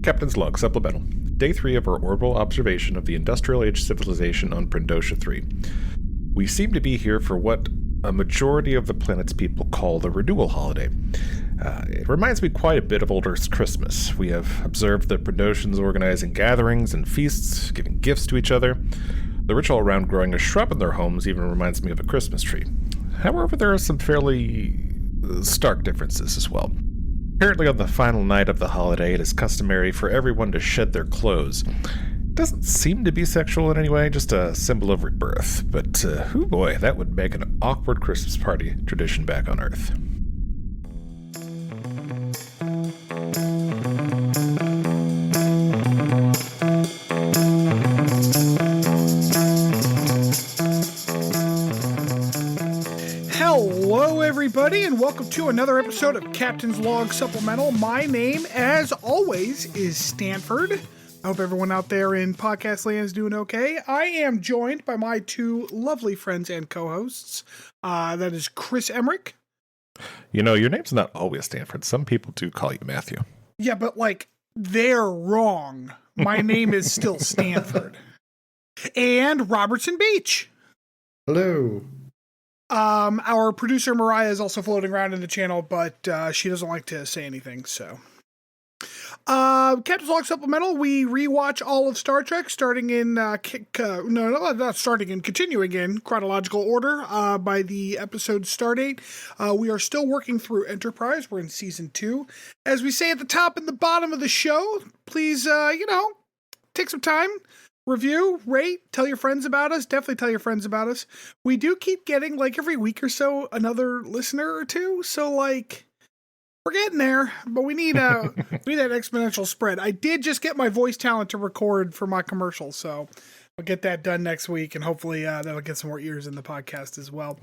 Captain's Log Supplemental. Day 3 of our orbital observation of the Industrial Age civilization on Prindosha 3. We seem to be here for what a majority of the planet's people call the renewal holiday. It reminds me quite a bit of Old Earth's Christmas. We have observed the Prindoshans organizing gatherings and feasts, giving gifts to each other. The ritual around growing a shrub in their homes even reminds me of a Christmas tree. However, there are some fairly stark differences as well. Apparently on the final night of the holiday, it is customary for everyone to shed their clothes. It doesn't seem to be sexual in any way, just a symbol of rebirth. But, oh boy, that would make an awkward Christmas party tradition back on Earth. Hello, everybody, and welcome to another episode of Captain's Log Supplemental. My name, as always, is Stanford. I hope everyone out there in podcast land is doing okay. I am joined by my two lovely friends and co-hosts. That is Chris Emmerich. You know, your name's not always Stanford. Some people do call you Matthew. Yeah, but, they're wrong. My name is still Stanford. And Robertson Beach. Hello. Our producer Mariah is also floating around in the channel, but she doesn't like to say anything, so. Captain's Log Supplemental, we rewatch all of Star Trek, starting in, continuing in chronological order, by the episode start date. We are still working through Enterprise. We're in season 2. As we say at the top and the bottom of the show, please, take some time. Review, rate, tell your friends about us. Definitely tell your friends about us. We do keep getting, every week or so, another listener or two. So, we're getting there, but we need that exponential spread. I did just get my voice talent to record for my commercial, so I'll get that done next week, and hopefully that'll get some more ears in the podcast as well.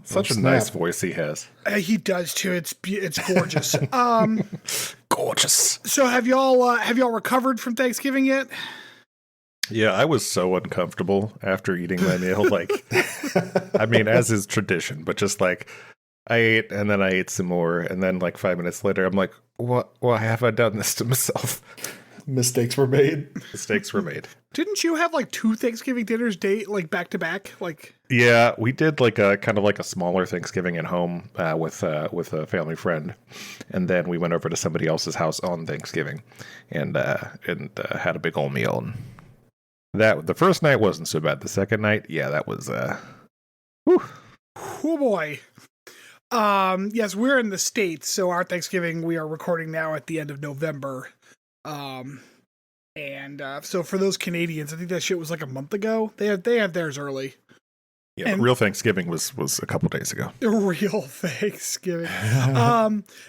Such a nice voice he has. He does, too. It's gorgeous. Gorgeous. So have y'all recovered from Thanksgiving yet? Yeah, I was so uncomfortable after eating my meal. I mean, as is tradition, but just I ate and then I ate some more. And then 5 minutes later, I'm like, what? Why have I done this to myself? Mistakes were made. Mistakes were made. Didn't you have 2 Thanksgiving dinners back to back? Yeah, we did a smaller Thanksgiving at home with a family friend, and then we went over to somebody else's house on Thanksgiving, and had a big old meal. And that the first night wasn't so bad. The second night, yeah, that was whew. Oh boy. Yes, we're in the States, so our Thanksgiving we are recording now at the end of November. So for those Canadians, I think that shit was a month ago. They had theirs early. Yeah, real Thanksgiving was a couple days ago. Real Thanksgiving.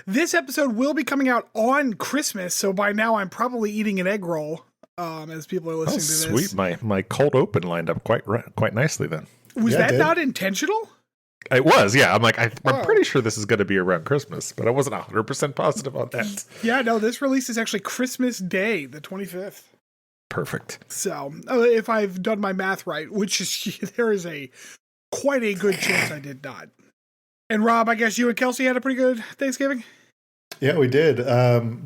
This episode will be coming out on Christmas, so by now I'm probably eating an egg roll. As people are listening to this. Sweet. My cold open lined up quite nicely then. Was that not intentional? It was, yeah. I'm pretty sure this is going to be around Christmas, but I wasn't 100% positive on that. Yeah, no, this release is actually Christmas Day, the 25th. Perfect. So, if I've done my math right, which is, there is quite a good chance I did not. And Rob, I guess you and Kelsey had a pretty good Thanksgiving? Yeah, we did.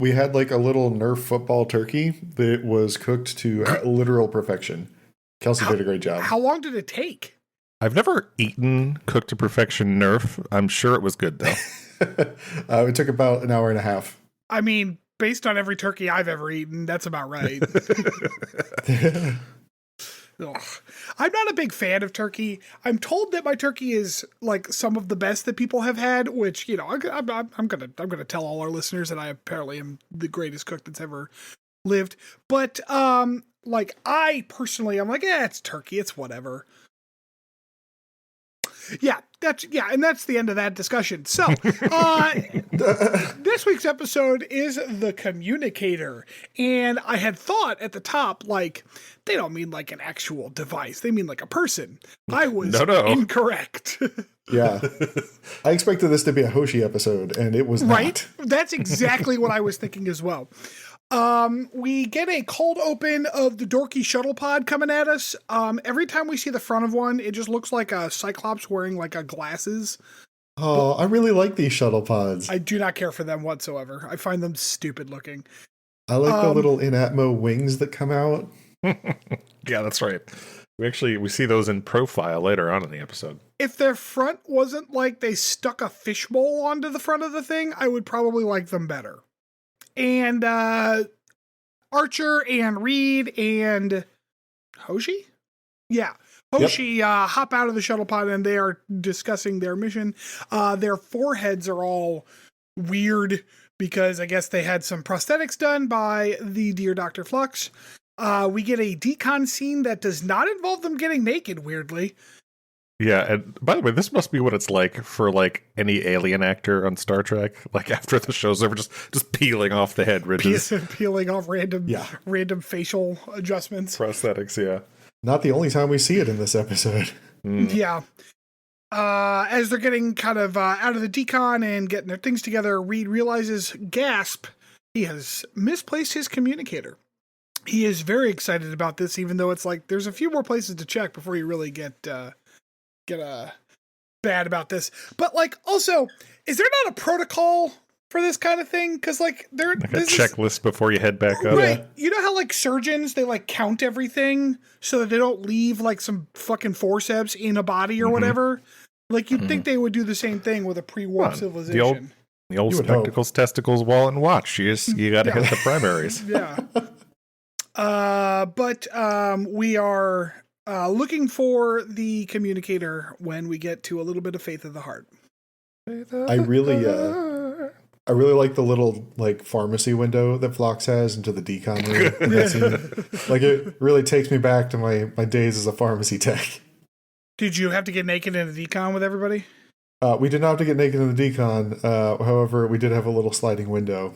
We had a little Nerf football turkey that was cooked to literal perfection. Kelsey did a great job. How long did it take? I've never eaten cooked to perfection Nerf. I'm sure it was good, though. It took about an hour and a half. I mean, based on every turkey I've ever eaten, that's about right. Ugh. I'm not a big fan of turkey. I'm told that my turkey is some of the best that people have had, which, I'm gonna tell all our listeners that I apparently am the greatest cook that's ever lived. But I personally, I'm it's turkey, it's whatever. Yeah, and that's the end of that discussion. So, this week's episode is The Communicator. And I had thought at the top, they don't mean an actual device. They mean a person. I was incorrect. Yeah. I expected this to be a Hoshi episode, and it was not. Right? That's exactly what I was thinking as well. We get a cold open of the dorky shuttle pod coming at us. Every time we see the front of one, it just looks like a Cyclops wearing a glasses. Oh, I really like these shuttle pods. I do not care for them whatsoever. I find them stupid looking. I like the little in-atmo wings that come out. Yeah, that's right. We see those in profile later on in the episode. If their front wasn't like they stuck a fishbowl onto the front of the thing, I would probably like them better. And Archer and Reed and Hoshi? Yeah. Hoshi hop out of the shuttle pod and they are discussing their mission. Their foreheads are all weird because I guess they had some prosthetics done by the Dear Dr. Flux. We get a decon scene that does not involve them getting naked, weirdly. Yeah, and by the way, this must be what it's like for like any alien actor on Star Trek. Like after the show's over, just peeling off the head ridges, peeling off random facial adjustments, prosthetics. Yeah, not the only time we see it in this episode. Yeah. As they're getting kind of out of the decon and getting their things together, Reed realizes, gasp, he has misplaced his communicator. He is very excited about this, even though it's like there's a few more places to check before you really get bad about this. But like, also, is there not a protocol for this kind of thing? Because like a checklist before you head back up. Right. You know how like surgeons, they like count everything so that they don't leave like some fucking forceps in a body or whatever. Like you'd think they would do the same thing with a pre-warp civilization. The old spectacles, testicles, wallet, and watch. You got to hit the primaries. Yeah. But we are looking for the communicator when we get to a little bit of Faith of the Heart. I really like the little like pharmacy window that Phlox has into the decon room. Like it really takes me back to my days as a pharmacy tech. Did you have to get naked in the decon with everybody? We did not have to get naked in the decon. However, we did have a little sliding window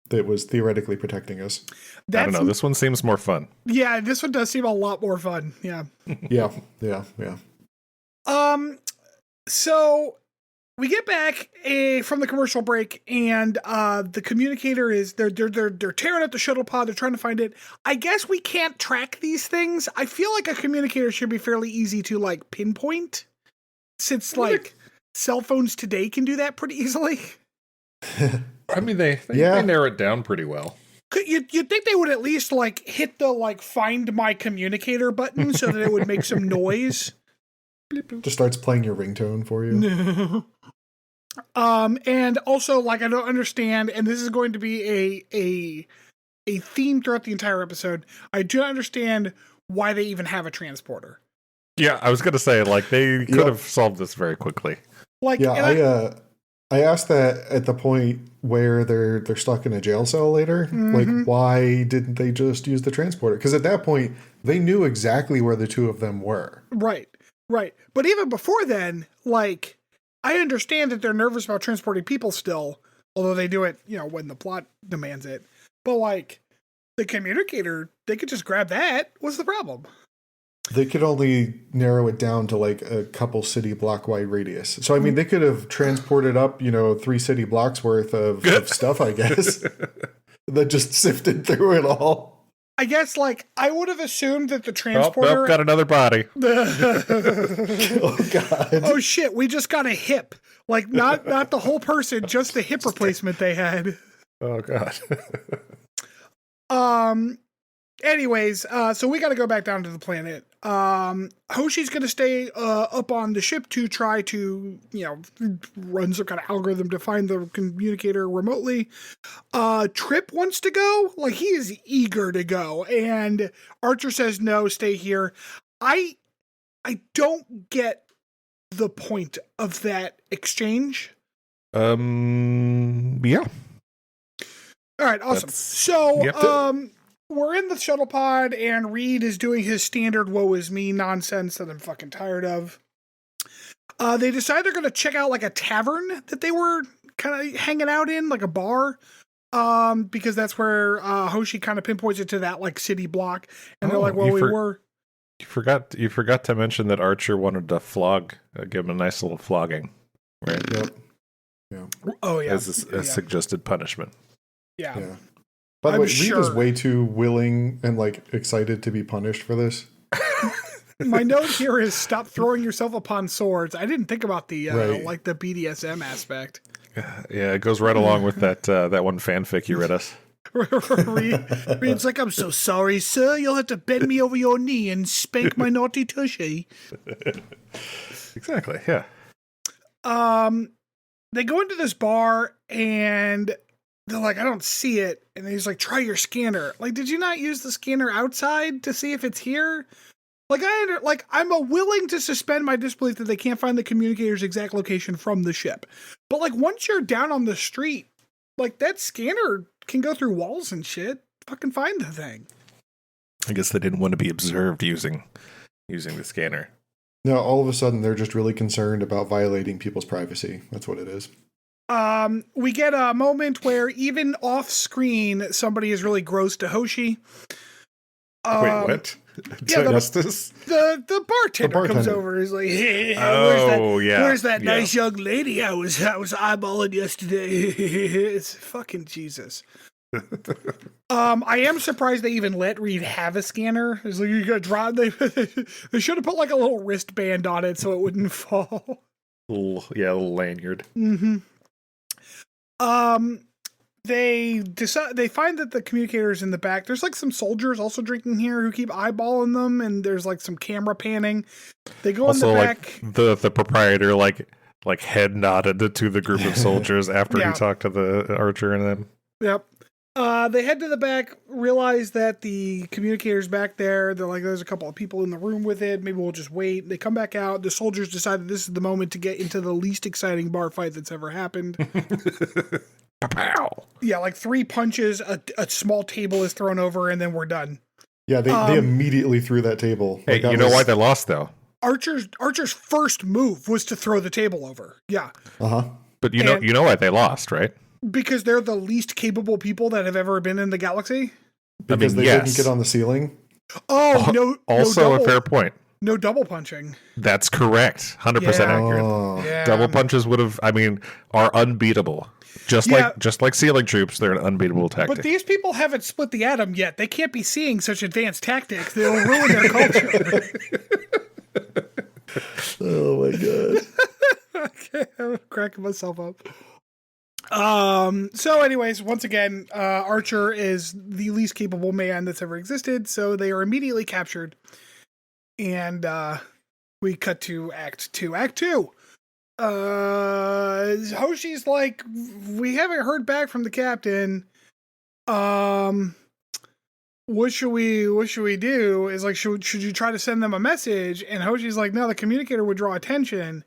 that was theoretically protecting us. I don't know. This one seems more fun. Yeah, this one does seem a lot more fun. Yeah. Yeah. So we get back from the commercial break, and the communicator is they're tearing at the shuttle pod. They're trying to find it. I guess we can't track these things. I feel like a communicator should be fairly easy to like pinpoint, since like cell phones today can do that pretty easily. I mean, they narrow it down pretty well. You'd think they would at least like hit the like find my communicator button so that it would make some noise. Just starts playing your ringtone for you. And also like I don't understand, and this is going to be a theme throughout the entire episode. I do not understand why they even have a transporter. Yeah, I was gonna say like they could have solved this very quickly. Like I asked that at the point where they're stuck in a jail cell later. Like, why didn't they just use the transporter? Because at that point, they knew exactly where the two of them were. Right. But even before then, like, I understand that they're nervous about transporting people still, although they do it, when the plot demands it. But, like, the communicator, they could just grab that. What's the problem? They could only narrow it down to like a couple city block wide radius. So, I mean, they could have transported up, 3 city blocks worth of stuff, I guess, that just sifted through it all. I guess, like, I would have assumed that the transporter... Oh, got another body. Oh, God. Oh, shit, we just got a hip. Like, not the whole person, just the hip replacement they had. Oh, God. Anyways, so we got to go back down to the planet. Hoshi's going to stay up on the ship to try to, run some kind of algorithm to find the communicator remotely. Trip wants to go. Like, he is eager to go. And Archer says, no, stay here. I don't get the point of that exchange. Yeah. All right, awesome. We're in the shuttle pod, and Reed is doing his standard woe is me nonsense that I'm fucking tired of. They decide they're going to check out like a tavern that they were kind of hanging out in, like a bar, because that's where Hoshi kind of pinpoints it to that like city block. And they're like, well, we were... You forgot to mention that Archer wanted to give him a nice little flogging, right? Yep. Yeah. Oh, yeah. As a suggested punishment. Yeah. By the way, Reed is way too willing and like excited to be punished for this. My note here is stop throwing yourself upon swords. I didn't think about the like the BDSM aspect. Yeah, it goes right along with that one fanfic you read us. Reed's like, I'm so sorry, sir. You'll have to bend me over your knee and spank my naughty tushy. Exactly, yeah. They go into this bar and they're like, I don't see it. And he's like, try your scanner. Like, did you not use the scanner outside to see if it's here? Like, I'm willing to suspend my disbelief that they can't find the communicator's exact location from the ship. But like, once you're down on the street, like that scanner can go through walls and shit. Fucking find the thing. I guess they didn't want to be observed using the scanner. No, all of a sudden they're just really concerned about violating people's privacy. That's what it is. We get a moment where even off screen, somebody is really gross to Hoshi. Wait, what? Yeah, Justice? The bartender comes over. He's like, hey, where's that nice young lady I was eyeballing yesterday? It's fucking Jesus. I am surprised they even let Reed have a scanner. It's like, you gotta draw. They should have put like a little wristband on it so it wouldn't fall. A little lanyard. Mm-hmm. They find that the communicator is in the back. There's like some soldiers also drinking here who keep eyeballing them, and there's like some camera panning. They go also, in the back. Like the proprietor like head nodded to the group of soldiers after he talked to the archer and them. Yep. They head to the back, realize that the communicator's back there. They're like, there's a couple of people in the room with it. Maybe we'll just wait. They come back out. The soldiers decide that this is the moment to get into the least exciting bar fight that's ever happened. Pow. Yeah, like 3 punches, a small table is thrown over, and then we're done. Yeah, they immediately threw that table. Hey, you know why they lost, though? Archer's first move was to throw the table over. Yeah. Uh-huh. But you know why they lost, right? Because they're the least capable people that have ever been in the galaxy? Because they didn't get on the ceiling? Oh, no. Also a fair point. No double punching. That's correct. 100% accurate. Yeah. Double punches are unbeatable. Just like ceiling troops, they're an unbeatable tactic. But these people haven't split the atom yet. They can't be seeing such advanced tactics. They'll ruin their culture. Oh my god. Okay, I'm cracking myself up. So anyways, once again, Archer is the least capable man that's ever existed, so they are immediately captured. And we cut to Act 2. Act 2. Hoshi's like, we haven't heard back from the captain. What should we do? Is like, should you try to send them a message? And Hoshi's like, no, the communicator would draw attention.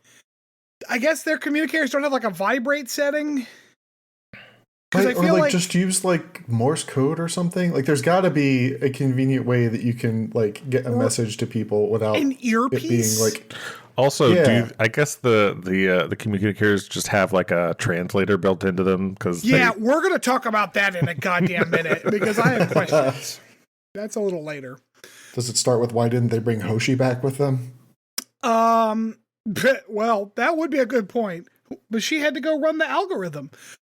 I guess their communicators don't have like a vibrate setting. Right, or like just use like Morse code or something. Like there's got to be a convenient way that you can like get a message to people without an earpiece. It being like. Also, I guess the communicators just have like a translator built into them because we're gonna talk about that in a goddamn minute because I have questions. That's a little later. Does it start with why didn't they bring Hoshi back with them? Well, that would be a good point, but she had to go run the algorithm.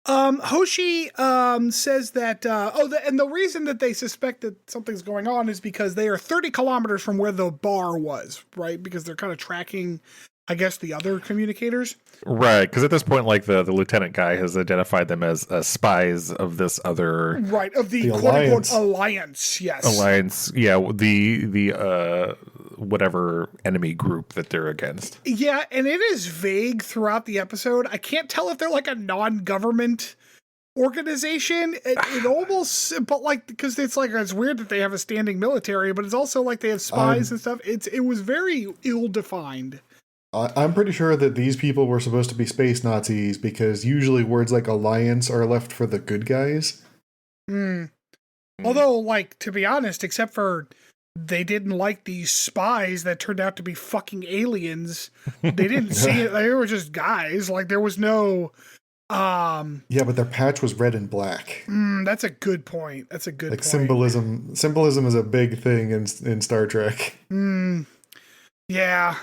Hoshi says that and the reason that they suspect that something's going on is because they are 30 kilometers from where the bar was, right? Because they're kind of tracking, I guess, the other communicators. Right, because at this point, like the lieutenant guy has identified them as spies of this other of the quote-unquote alliance. Yes, alliance. Yeah, the whatever enemy group that they're against. Yeah, and it is vague throughout the episode. I can't tell if they're like a non-government organization. It almost, but like, because it's like, it's weird that they have a standing military, but it's also like they have spies and stuff. It was very ill-defined. I'm pretty sure that these people were supposed to be space Nazis because usually words like alliance are left for the good guys. Although, like, to be honest, except for they didn't like these spies that turned out to be fucking aliens. They didn't see it. They were just guys. Like, there was no... Yeah, but their patch was red and black. That's a good point. That's a good point. Symbolism is a big thing in Star Trek. Yeah.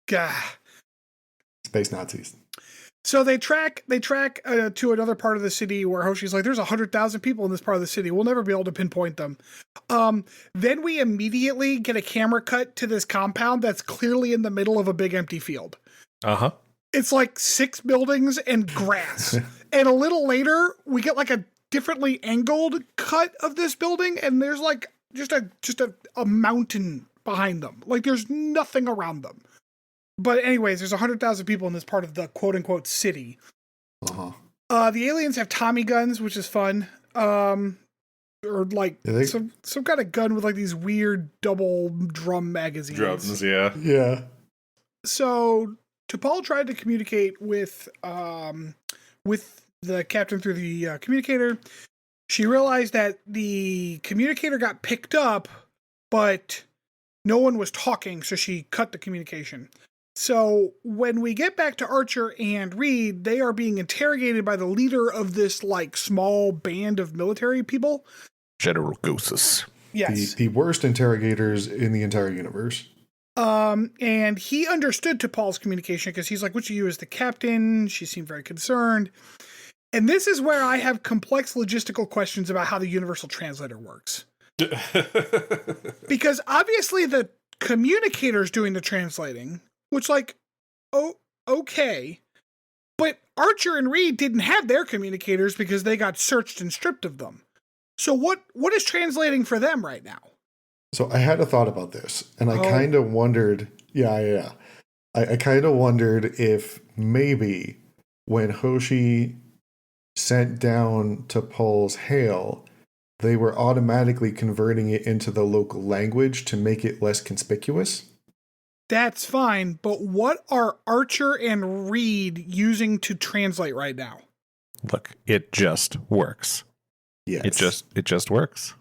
Gah. Space Nazis. So they track to another part of the city where Hoshi's like, there's 100,000 people in this part of the city. We'll never be able to pinpoint them. Then we immediately get a camera cut to this compound that's clearly in the middle of a big empty field. It's like 6 buildings and grass. And a little later, we get like a differently angled cut of this building, and there's like just a mountain behind them. Like there's nothing around them. But anyways, there's 100,000 people in this part of the quote unquote city. The aliens have Tommy guns, which is fun. Or like some kind of gun with like these weird double drum magazines. Drums, yeah. Yeah. So T'Pol tried to communicate with the captain through the communicator. She realized that the communicator got picked up, but no one was talking, so she cut the communication. So when we get back to Archer and Reed, they are being interrogated by the leader of this like small band of military people. General Gooses. Yes. The worst interrogators in the entire universe. And he understood T'Pol's communication because he's like, which of you is the captain? She seemed very concerned. And this is where I have complex logistical questions about how the universal translator works. Because obviously the communicator's doing the translating, which like, oh, okay. But Archer and Reed didn't have their communicators because they got searched and stripped of them. So what is translating for them right now? So I had a thought about this, and I kind of wondered, I kind of wondered if maybe when Hoshi sent down T'Pol's hail, they were automatically converting it into the local language to make it less conspicuous. That's fine, but what are Archer and Reed using to translate right now? Look, it just works. Yes. It just works.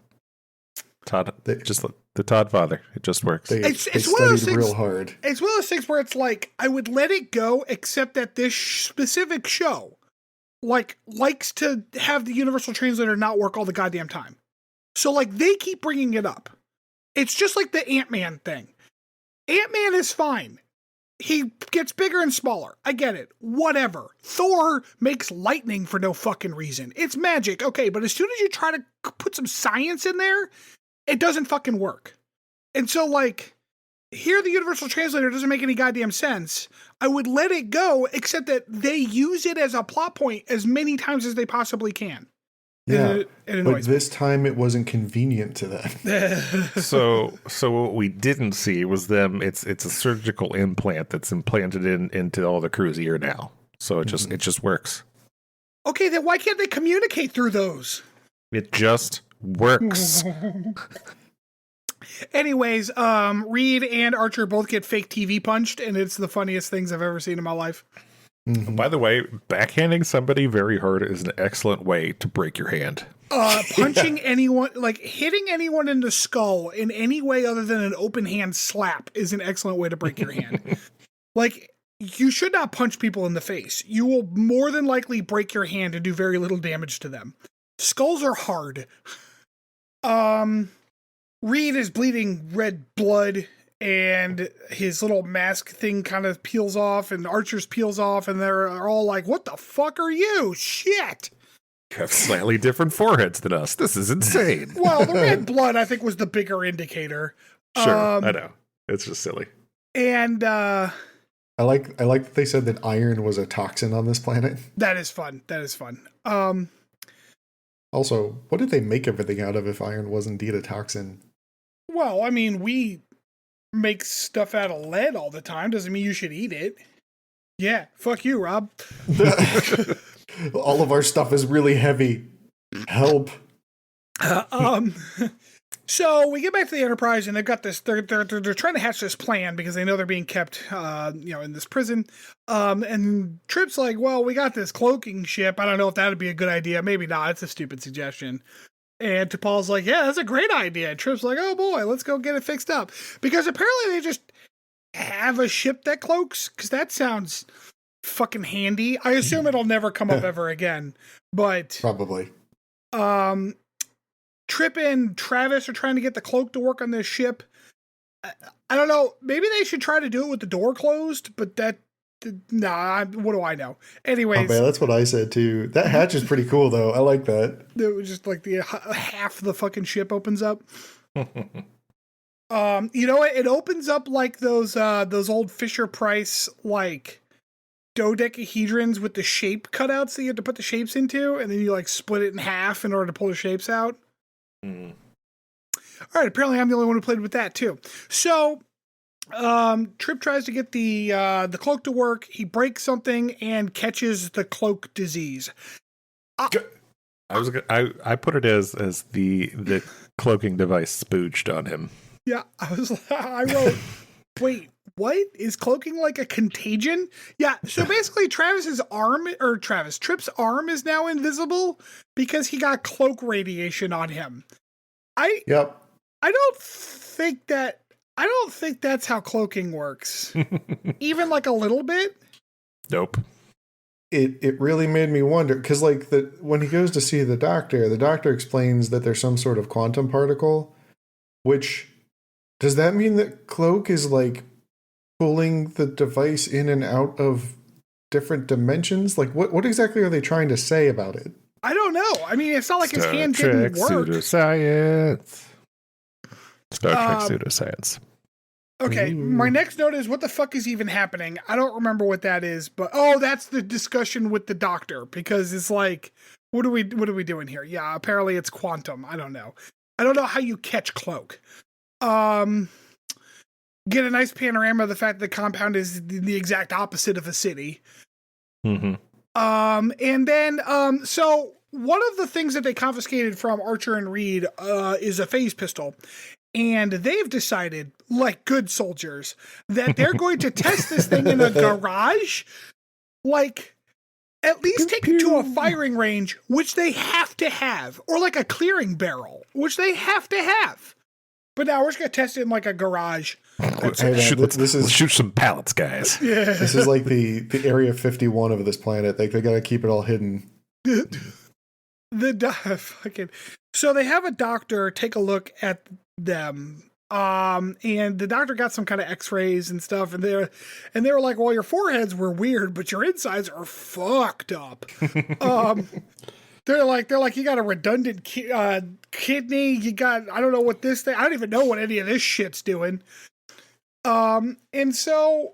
Todd, the Todd father. It just works. They It's one of those studied things, real hard. It's one of those things where it's like, I would let it go, except that this specific show likes to have the universal translator not work all the goddamn time. So like they keep bringing it up. It's just like the Ant-Man thing. Ant-Man is fine. He gets bigger and smaller. I get it. Whatever. Thor makes lightning for no fucking reason. It's magic. Okay, but as soon as you try to put some science in there, it doesn't fucking work. And so, like, here the universal translator doesn't make any goddamn sense. I would let it go, except that they use it as a plot point as many times as they possibly can. Yeah, it but this time it wasn't convenient to them. So what we didn't see was them. It's a surgical implant that's implanted into all the crew's ear now. So it just works. Okay, then why can't they communicate through those? It just works. Anyways, Reed and Archer both get fake TV punched, and it's the funniest things I've ever seen in my life. Mm-hmm. By the way, backhanding somebody very hard is an excellent way to break your hand. Punching anyone, like hitting anyone in the skull in any way other than an open hand slap is an excellent way to break your hand. Like, you should not punch people in the face. You will more than likely break your hand and do very little damage to them. Skulls are hard. Reed is bleeding red blood, and his little mask thing kind of peels off, and Archer's peels off, and they're all like, what the fuck are you? Shit! You have slightly different foreheads than us. This is insane. Well, the red blood, I think, was the bigger indicator. Sure, I know. It's just silly. And, I like that they said that iron was a toxin on this planet. That is fun. Also, what did they make everything out of if iron was indeed a toxin? Well, I mean, we make stuff out of lead all the time. Doesn't mean you should eat it. Yeah, fuck you, Rob. All of our stuff is really heavy. Help. So we get back to the Enterprise, and they've got this. They're trying to hatch this plan because they know they're being kept, in this prison. And Trip's like, "Well, we got this cloaking ship. I don't know if that'd be a good idea. Maybe not. It's a stupid suggestion." And T'Pol's like, "Yeah, that's a great idea." And Trip's like, "Oh boy, let's go get it fixed up," because apparently they just have a ship that cloaks. Because that sounds fucking handy. I assume it'll never come up ever again, but probably. Trip and Travis are trying to get the cloak to work on this ship. I don't know. Maybe they should try to do it with the door closed, but what do I know? Anyways. Oh man, that's what I said too. That hatch is pretty cool though. I like that. It was just like the half the fucking ship opens up. It opens up like those old Fisher Price, like, dodecahedrons with the shape cutouts that you have to put the shapes into, and then you like split it in half in order to pull the shapes out. Mm. All right, apparently I'm the only one who played with that too. So Trip tries to get the cloak to work. He breaks something and catches the cloak disease. I put it as the cloaking device spooged on him. Yeah, I wrote, wait, what? Is cloaking like a contagion? Yeah, so basically Trip's arm is now invisible because he got cloak radiation on him. I don't think that's how cloaking works. Even like a little bit. Nope. It really made me wonder, because like when he goes to see the doctor explains that there's some sort of quantum particle, which does that mean that cloak is like pulling the device in and out of different dimensions? Like what exactly are they trying to say about it? I don't know. I mean, it's not like his hand didn't work. Pseudoscience. Star Trek pseudoscience. Okay, my next note is what the fuck is even happening? I don't remember what that is, but that's the discussion with the doctor, because it's like, what are we doing here? Yeah, apparently it's quantum. I don't know how you catch cloak. Get a nice panorama of the fact that the compound is the exact opposite of a city. Mm-hmm. And then so one of the things that they confiscated from Archer and Reed is a phase pistol. And they've decided, like good soldiers, that they're going to test this thing in a garage. Like, at least take it to a firing range, which they have to have. Or like a clearing barrel, which they have to have. But now we're just going to test it in like a garage. Let's shoot some pallets, guys. Yeah. This is like the Area 51 of this planet. They got to keep it all hidden. So they have a doctor take a look at them. And the doctor got some kind of x-rays and stuff, and they were like, well, your foreheads were weird, but your insides are fucked up. They're like, you got a redundant kidney. You got, I don't know what this thing, I don't even know what any of this shit's doing. And so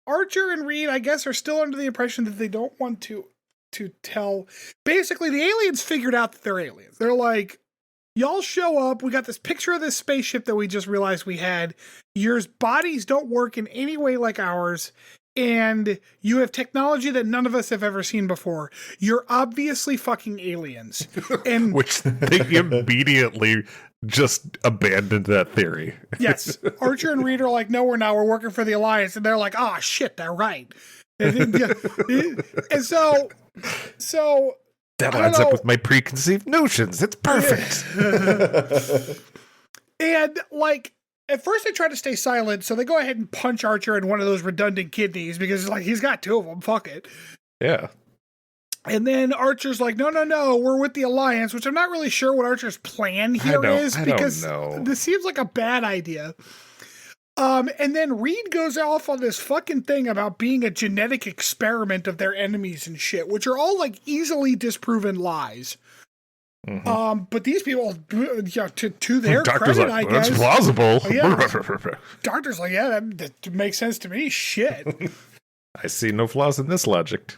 Archer and Reed, I guess, are still under the impression that they don't want to tell. Basically, the aliens figured out that they're aliens. They're like, y'all show up. We got this picture of this spaceship that we just realized we had. Your bodies don't work in any way like ours. And you have technology that none of us have ever seen before. You're obviously fucking aliens. And which they immediately just abandoned that theory. Yes. Archer and Reed are like, no, we're not. We're working for the Alliance. And they're like, oh, shit, they're right. And so that lines up with my preconceived notions. It's perfect. And like, at first they try to stay silent, so they go ahead and punch Archer in one of those redundant kidneys because like he's got two of them. Fuck it. Yeah. And then Archer's like, no, we're with the Alliance, which I'm not really sure what Archer's plan here is because this seems like a bad idea. And then Reed goes off on this fucking thing about being a genetic experiment of their enemies and shit, which are all like easily disproven lies. Mm-hmm. But these people, to their Doctor's credit, like, I guess, that's plausible. Yeah. Doctor's like, yeah, that makes sense to me. Shit. I see no flaws in this logic.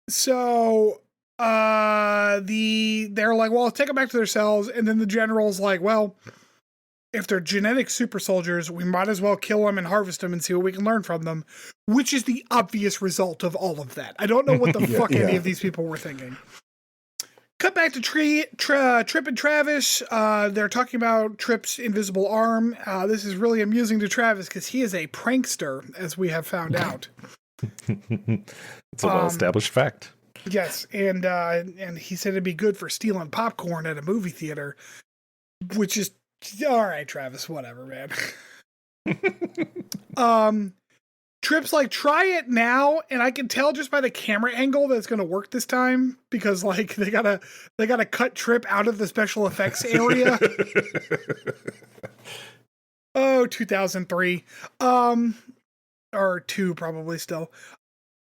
So, they're like, well, take them back to their cells. And then the general's like, well, if they're genetic super soldiers, we might as well kill them and harvest them and see what we can learn from them, which is the obvious result of all of that. I don't know what the fuck any of these people were thinking. Cut back to Trip and Travis. They're talking about Trip's invisible arm. This is really amusing to Travis because he is a prankster, as we have found out. It's a well-established fact. Yes, and he said it'd be good for stealing popcorn at a movie theater, which is all right, Travis. Whatever, man. Trip's like, try it now, and I can tell just by the camera angle that it's going to work this time because like they gotta cut Trip out of the special effects area. 2003, or 2 probably still.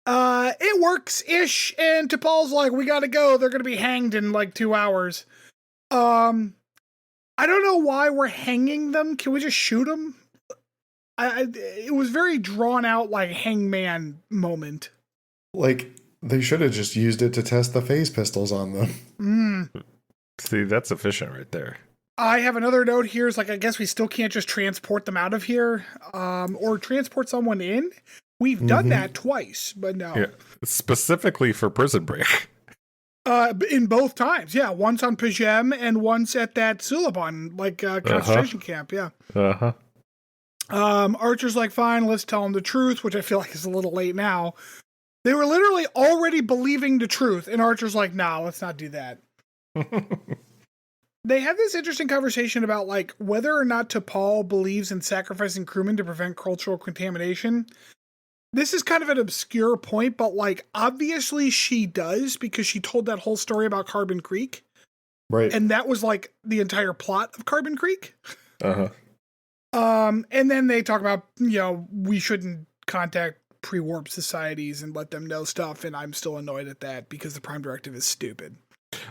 It works ish, and T'Pol's like, we gotta go. They're gonna be hanged in like 2 hours. I don't know why we're hanging them. Can we just shoot them? It was very drawn out, like hangman moment. Like, they should have just used it to test the phase pistols on them. See, that's efficient right there. I have another note here. Is like, I guess we still can't just transport them out of here, or transport someone in. We've done that twice, but no. Yeah, specifically for Prison Break. In both times, yeah. Once on Pajem and once at that Suliban, concentration camp, yeah. Archer's like, fine, let's tell him the truth, which I feel like is a little late now. They were literally already believing the truth, and Archer's like, nah, let's not do that. They have this interesting conversation about, like, whether or not T'Pol believes in sacrificing crewmen to prevent cultural contamination. This is kind of an obscure point, but, like, obviously she does, because she told that whole story about Carbon Creek. Right. And that was, like, the entire plot of Carbon Creek. Uh-huh. And then they talk about, we shouldn't contact pre-warp societies and let them know stuff, and I'm still annoyed at that because the Prime Directive is stupid.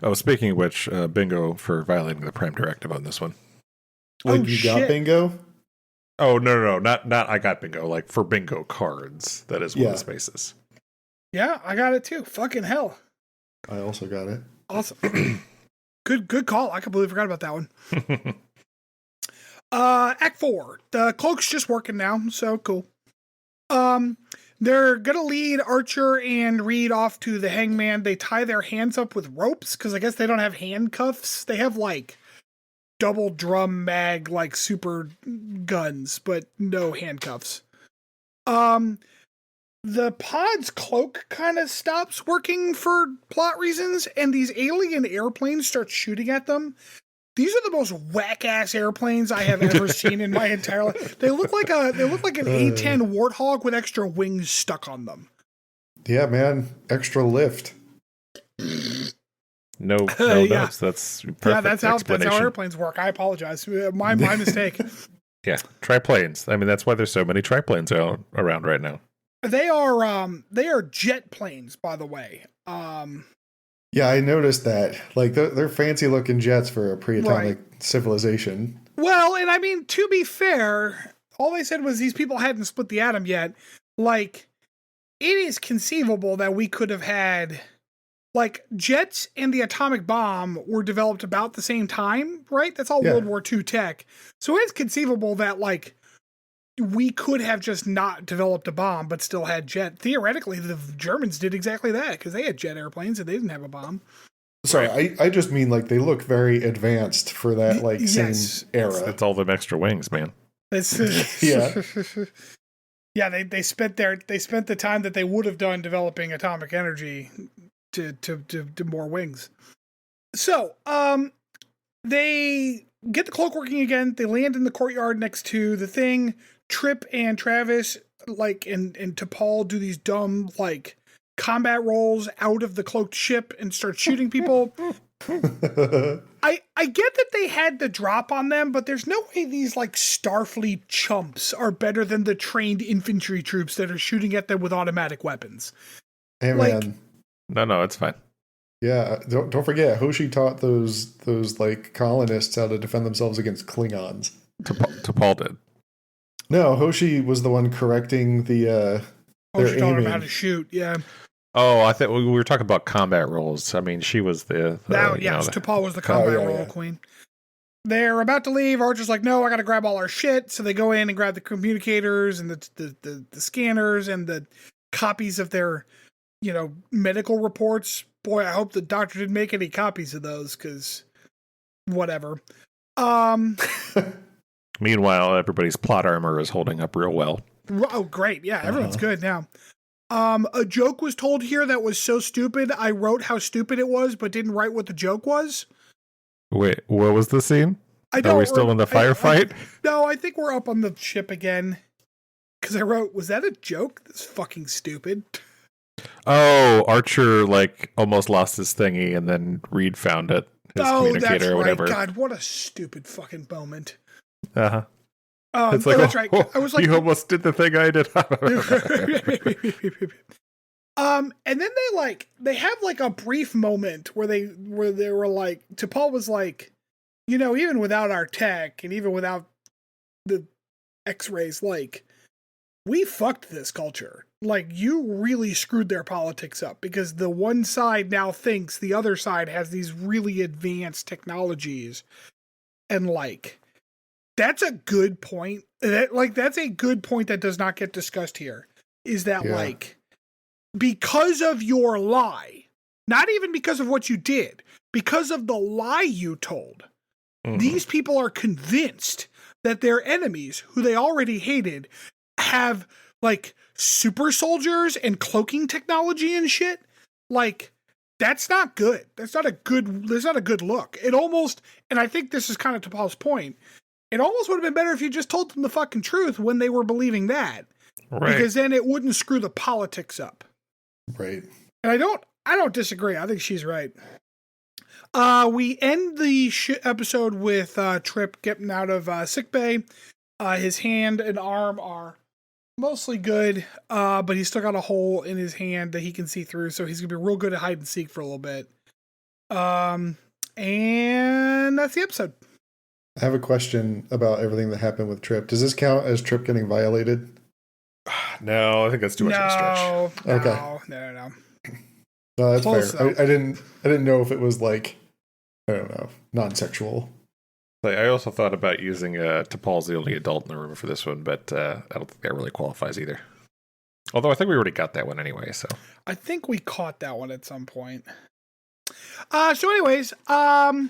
Oh, speaking of which, bingo for violating the Prime Directive on this one. Like, you got bingo? Oh, no, not I got bingo. Like, for bingo cards, that is one of the spaces. Yeah, I got it too. Fucking hell. I also got it. Awesome. Good call. I completely forgot about that one. Act 4. The cloak's just working now, so cool. They're gonna lead Archer and Reed off to the hangman. They tie their hands up with ropes, because I guess they don't have handcuffs. They have, like, double drum mag, like, super guns, but no handcuffs. The pod's cloak kind of stops working for plot reasons, and these alien airplanes start shooting at them. These are the most whack-ass airplanes I have ever seen in my entire life. They look like an A-10 Warthog with extra wings stuck on them. Yeah, man. Extra lift. No notes. That's perfect. Yeah, that's how airplanes work. I apologize. My mistake. Yeah, triplanes. I mean, that's why there's so many triplanes around right now. They are jet planes, by the way. Yeah, I noticed that. Like, they're fancy looking jets for a pre-atomic civilization. Well, and I mean, to be fair, all they said was these people hadn't split the atom yet. Like, it is conceivable that we could have had, like, jets and the atomic bomb were developed about the same time, right? That's all World War II tech. So it's conceivable that, like, we could have just not developed a bomb, but still had jet. Theoretically, the Germans did exactly that, because they had jet airplanes and they didn't have a bomb. Sorry, I just mean, like, they look very advanced for that, like, same era. It's all them extra wings, man. Yeah. Yeah, they spent the time that they would have done developing atomic energy to more wings. So, they get the cloak working again. They land in the courtyard next to the thing. Trip and Travis, like, and T'Pol do these dumb, like, combat rolls out of the cloaked ship and start shooting people. I get that they had the drop on them, but there's no way these, like, Starfleet chumps are better than the trained infantry troops that are shooting at them with automatic weapons. Hey, man. No, it's fine. Yeah, don't forget, Hoshi taught those like colonists how to defend themselves against Klingons. T'Pol did. No, Hoshi was the one correcting the. Hoshi taught him how to shoot. Yeah. Oh, I thought we were talking about combat roles. I mean, she was the T'Pol was the combat role queen. They're about to leave. Archer's like, no, I got to grab all our shit. So they go in and grab the communicators and the scanners and the copies of their, medical reports. Boy, I hope the doctor didn't make any copies of those, because whatever. Meanwhile, everybody's plot armor is holding up real well. Oh, great. Yeah, everyone's good now. A joke was told here that was so stupid, I wrote how stupid it was, but didn't write what the joke was. Wait, what was the scene? Are we still in the firefight? No, I think we're up on the ship again. Because I wrote, was that a joke? That's fucking stupid. Oh, Archer, like, almost lost his thingy, and then Reed found it. His communicator that's right. Or whatever. God, what a stupid fucking moment. Uh-huh. It's like, that's right. I was like, you almost did the thing I did. And then they have like a brief moment where they were like, T'Pol was like, even without our tech and even without the X-rays, like, we fucked this culture. like, you really screwed their politics up, because the one side now thinks the other side has these really advanced technologies. And, like, that's a good point. That's a good point that does not get discussed here, is that, like, because of your lie, not even because of what you did, because of the lie you told, these people are convinced that their enemies, who they already hated, have, like, super soldiers and cloaking technology and shit. Like, that's not good. That's not a good look. It almost, and I think this is kind of to Paul's point, it almost would have been better if you just told them the fucking truth when they were believing that. Right. Because then it wouldn't screw the politics up. Right. And I don't disagree. I think she's right. We end the episode with Trip getting out of sickbay. His hand and arm are mostly good, but he's still got a hole in his hand that he can see through, so he's gonna be real good at hide and seek for a little bit. And that's the episode. I have a question about everything that happened with Trip. Does this count as Trip getting violated? No, I think that's too much of a stretch. No. No, that's Close, fair. I didn't know if it was like, I don't know, non-sexual. Like, I also thought about using T'Pol's the only adult in the room for this one, but I don't think that really qualifies either. Although I think we already got that one anyway, so. I think we caught that one at some point. So anyways, I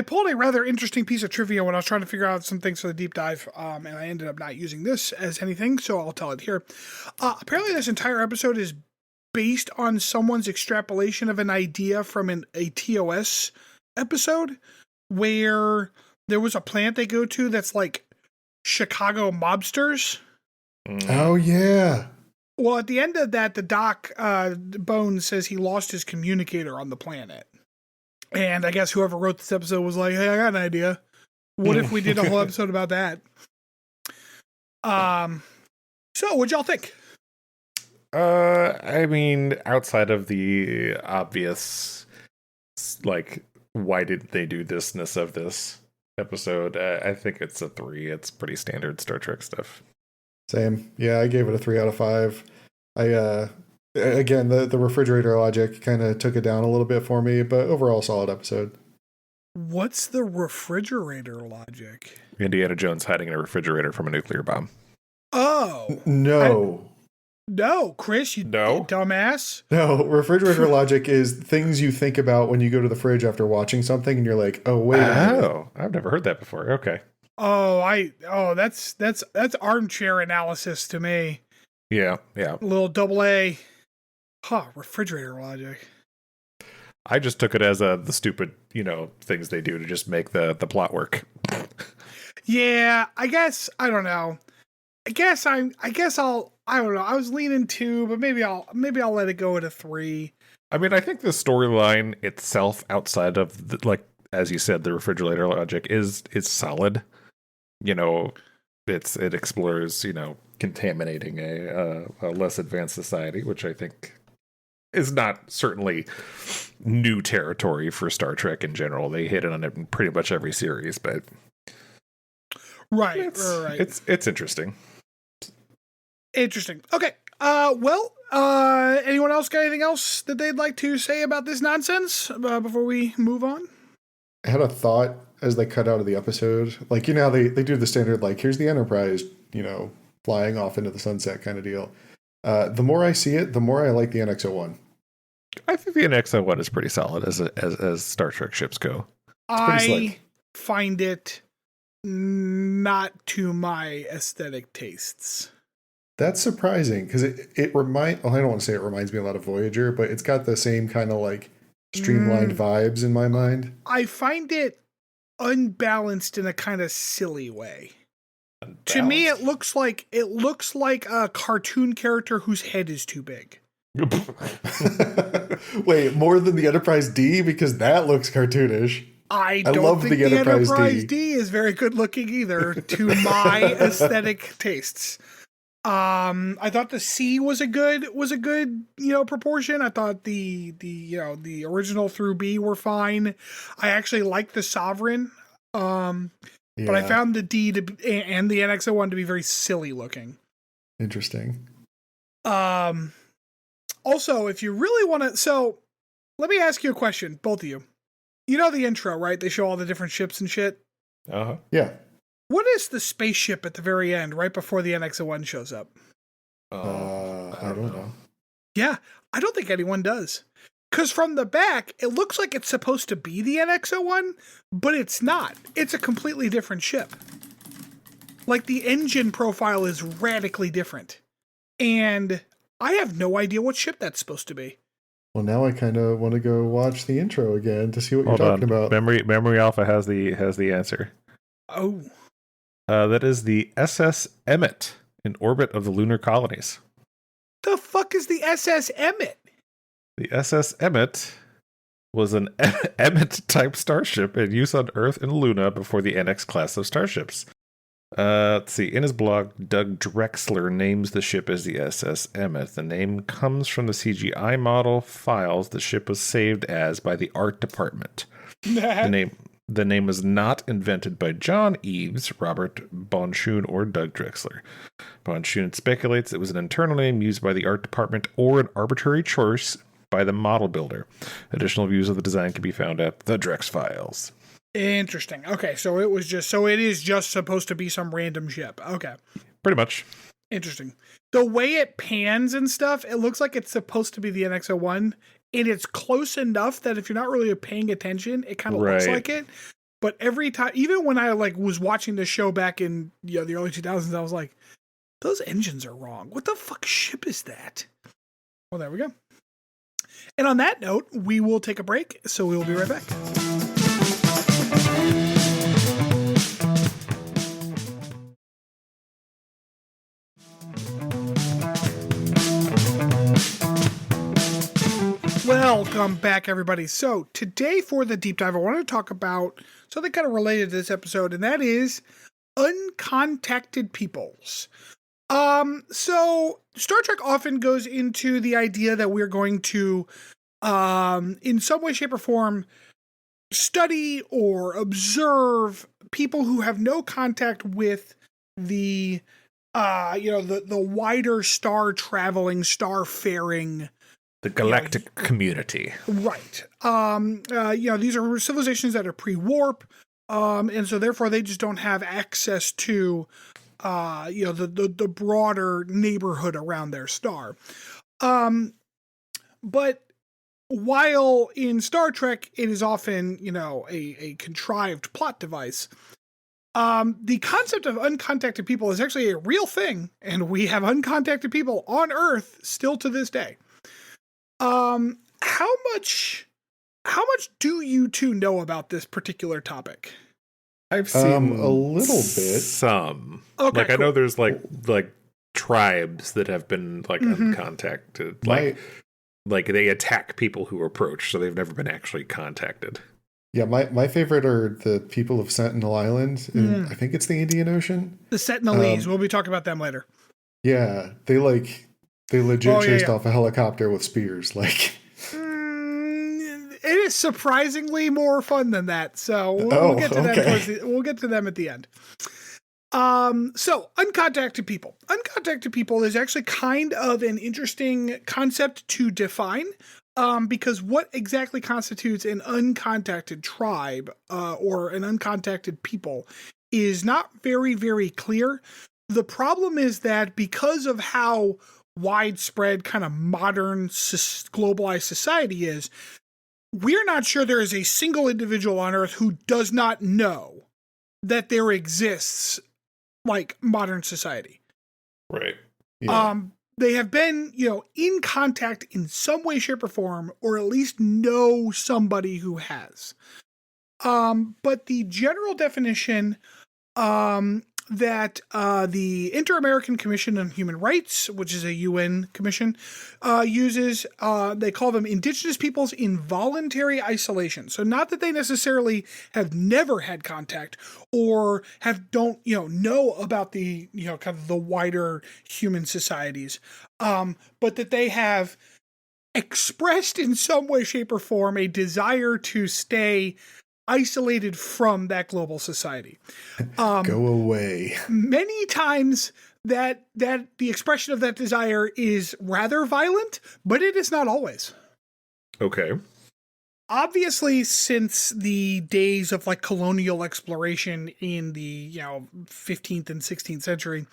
pulled a rather interesting piece of trivia when I was trying to figure out some things for the deep dive, and I ended up not using this as anything, so I'll tell it here. Apparently this entire episode is based on someone's extrapolation of an idea from a TOS episode, where there was a plant they go to that's like Chicago mobsters. Oh, yeah. Well, at the end of that, the doc, Bones, says he lost his communicator on the planet. And I guess whoever wrote this episode was like, hey, I got an idea. What if we did a whole episode about that? So what'd y'all think? I mean, outside of the obvious, like, why didn't they do thisness of this episode, I think it's a 3. It's pretty standard Star Trek stuff. Same. Yeah, I gave it a 3 out of 5. Again, the refrigerator logic kind of took it down a little bit for me, but overall solid episode. What's the refrigerator logic? Indiana Jones hiding in a refrigerator from a nuclear bomb. Oh. No. No, Chris, you dumbass. No, refrigerator logic is things you think about when you go to the fridge after watching something and you're like, oh, wait a minute. Oh, I've never heard that before. Okay. That's armchair analysis to me. Yeah. A little double A. Refrigerator logic. I just took it as the stupid, things they do to just make the plot work. Yeah, I don't know. I don't know. I was leaning 2, but maybe I'll let it go at a 3. I mean, I think the storyline itself, outside of the, as you said, the refrigerator logic is solid. It explores, contaminating a less advanced society, which I think is not certainly new territory for Star Trek in general. They hit on it in pretty much every series, but right. It's interesting. Interesting. Okay. Anyone else got anything else that they'd like to say about this nonsense before we move on? I had a thought as they cut out of the episode. Like, how they do the standard, like, here's the Enterprise, flying off into the sunset kind of deal. The more I see it, the more I like the NX-01. I think the NX-01 is pretty solid as Star Trek ships go. I find it not to my aesthetic tastes. That's surprising because I don't want to say it reminds me a lot of Voyager, but it's got the same kind of like streamlined vibes in my mind. I find it unbalanced in a kind of silly way. Unbalanced. To me, it looks like a cartoon character whose head is too big. Wait, more than the Enterprise D? Because that looks cartoonish. I don't think the Enterprise D is very good looking either to my aesthetic tastes. I thought the C was a good, proportion. I thought the original through B were fine. I actually liked the Sovereign. But I found the D and the NX-01 to be very silly looking. Interesting. Also, if you really want to, so let me ask you a question, both of you. You know the intro, right? They show all the different ships and shit. Uh-huh. Yeah. What is the spaceship at the very end, right before the NX-01 shows up? I don't know. Yeah, I don't think anyone does. Because from the back, it looks like it's supposed to be the NX-01, but it's not. It's a completely different ship. Like, the engine profile is radically different. And I have no idea what ship that's supposed to be. Well, now I kind of want to go watch the intro again to see what you're talking about. Memory Alpha has the answer. Oh. That is the SS Emmet in orbit of the lunar colonies. The fuck is the SS Emmet? The SS Emmet was an Emmet-type starship in use on Earth and Luna before the NX class of starships. Let's see. In his blog, Doug Drexler names the ship as the SS Emmet. The name comes from the CGI model files the ship was saved as by the art department. The name was not invented by John Eves, Robert Bonchoon, or Doug Drexler. Bonchoon speculates it was an internal name used by the art department or an arbitrary choice by the model builder. Additional views of the design can be found at the Drex Files. Interesting. Okay, so it is just supposed to be some random ship. Okay. Pretty much. Interesting. The way it pans and stuff, it looks like it's supposed to be the NX-01, and it's close enough that if you're not really paying attention, it kind of looks like it. But every time, even when I was watching the show back in the early 2000s, I was like, those engines are wrong. What the fuck ship is that? Well, there we go. And on that note, we will take a break, so we will be right back. Welcome back, everybody. So today for the deep dive, I want to talk about something kind of related to this episode, and that is uncontacted peoples. So Star Trek often goes into the idea that we're going to, in some way, shape, or form, study or observe people who have no contact with the wider star-traveling, star-faring, the galactic community. Right. These are civilizations that are pre-warp, and so therefore they just don't have access to, the broader neighborhood around their star. But while in Star Trek it is often, a contrived plot device, the concept of uncontacted people is actually a real thing, and we have uncontacted people on Earth still to this day. How much do you two know about this particular topic? I've seen a little bit. Some. Okay, I know there's like tribes that have been uncontacted. Like they attack people who approach, so they've never been actually contacted. Yeah, my favorite are the people of Sentinel Island, and I think it's the Indian Ocean. The Sentinelese. We'll be talking about them later. Yeah, they legit chased off a helicopter with spears. It is surprisingly more fun than that. So we'll get to that. We'll get to them at the end. So uncontacted people. Uncontacted people is actually kind of an interesting concept to define. Because what exactly constitutes an uncontacted tribe, or an uncontacted people is not very, very clear. The problem is that because of how widespread kind of modern globalized society is, we're not sure there is a single individual on Earth who does not know that there exists modern society. Right. Yeah. They have been, in contact in some way, shape, or form, or at least know somebody who has. But the general definition that the Inter-American Commission on Human Rights, which is a UN commission, uses, they call them indigenous peoples in voluntary isolation. So not that they necessarily have never had contact or don't know about the, kind of the wider human societies, but that they have expressed in some way, shape, or form a desire to stay isolated from that global society. Go away. Many times that the expression of that desire is rather violent, but it is not always. Okay. Obviously, since the days of like colonial exploration in the 15th and 16th century,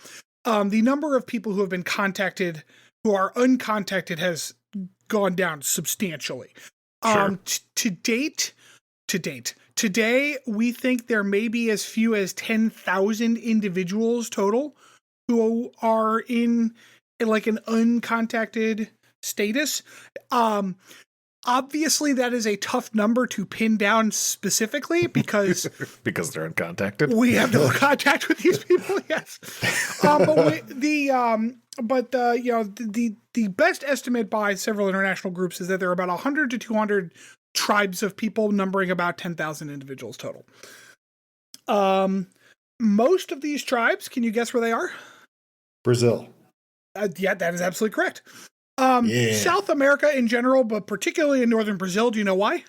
the number of people who have been contacted who are uncontacted has gone down substantially. Sure. Today, we think there may be as few as 10,000 individuals total who are in like an uncontacted status. Obviously, that is a tough number to pin down specifically because because they're uncontacted. We have no contact with these people. Yes, but the best estimate by several international groups is that there are about 100 to 200 tribes of people, numbering about 10,000 individuals total. Most of these tribes, can you guess where they are? Brazil. Yeah, that is absolutely correct. South America in general, but particularly in northern Brazil. Do you know why?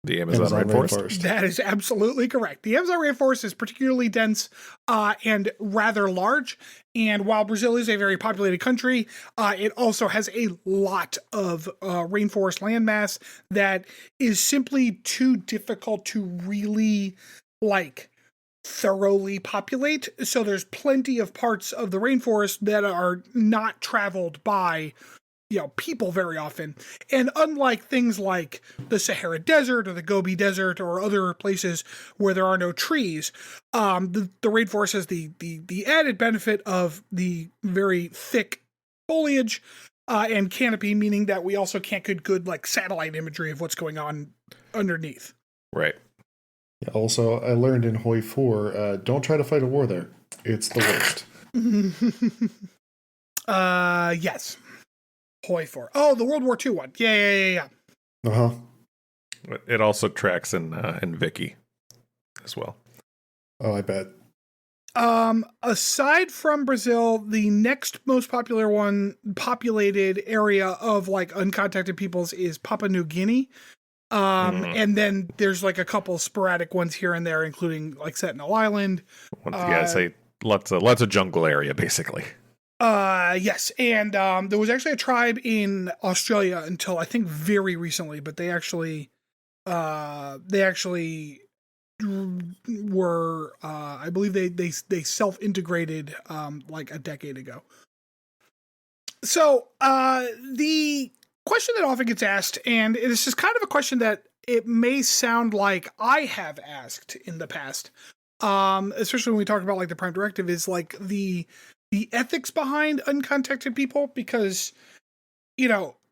The Amazon rainforest. That is absolutely correct. The Amazon rainforest is particularly dense and rather large. And while Brazil is a very populated country, it also has a lot of rainforest landmass that is simply too difficult to really thoroughly populate. So there's plenty of parts of the rainforest that are not traveled by people very often. And unlike things like the Sahara Desert or the Gobi Desert or other places where there are no trees, the rainforest has the added benefit of the very thick foliage and canopy, meaning that we also can't get good satellite imagery of what's going on underneath. Right. Yeah, also, I learned in Hoi 4, don't try to fight a war there. It's the worst. Yes. Hoi 4. Oh, the World War II one. Yeah. Uh-huh. It also tracks in Vicky as well. Oh, I bet. Aside from Brazil, the next most populated area of uncontacted peoples is Papua New Guinea. And then there's a couple sporadic ones here and there, including Sentinel Island. Say lots of jungle area, basically. Yes, and there was actually a tribe in Australia until I think very recently, but they actually were I believe they self-integrated a decade ago. So the question that often gets asked, and this is kind of a question that it may sound like I have asked in the past, especially when we talk about the Prime Directive, is the ethics behind uncontacted people, because,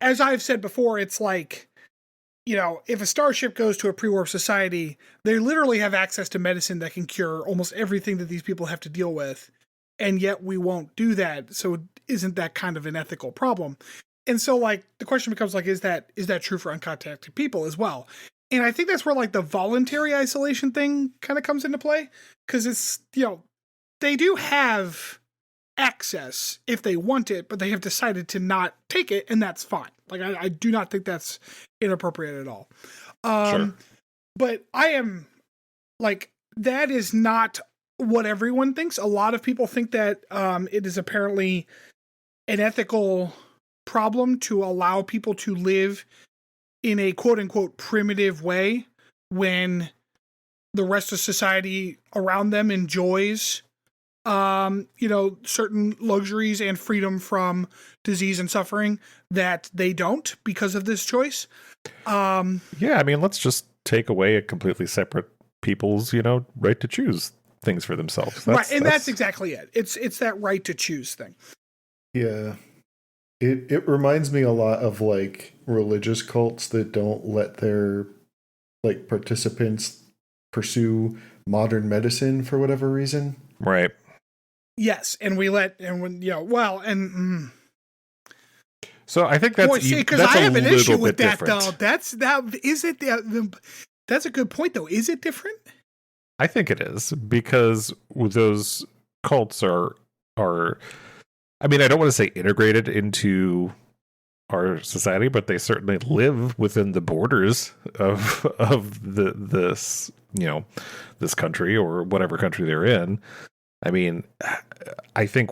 as I've said before, it's if a starship goes to a pre-warp society, they literally have access to medicine that can cure almost everything that these people have to deal with. And yet we won't do that. So isn't that kind of an ethical problem? And so the question becomes is that true for uncontacted people as well? And I think that's where the voluntary isolation thing kind of comes into play. 'Cause it's, they do have access if they want it, but they have decided to not take it, and that's fine. I do not think that's inappropriate at all. Sure. But I am that is not what everyone thinks. A lot of people think that it is apparently an ethical problem to allow people to live in a quote unquote primitive way when the rest of society around them enjoys certain luxuries and freedom from disease and suffering that they don't because of this choice. Yeah, I mean, let's just take away a completely separate people's, right to choose things for themselves. That's exactly it. It's that right to choose thing. Yeah. It reminds me a lot of religious cults that don't let their participants pursue modern medicine for whatever reason. Right. Yes, and so I think that's because I have an issue with that different. though. That's a good point though. Is it different? I think it is, because those cults are I mean, I don't want to say integrated into our society, but they certainly live within the borders of this country or whatever country they're in. I mean, I think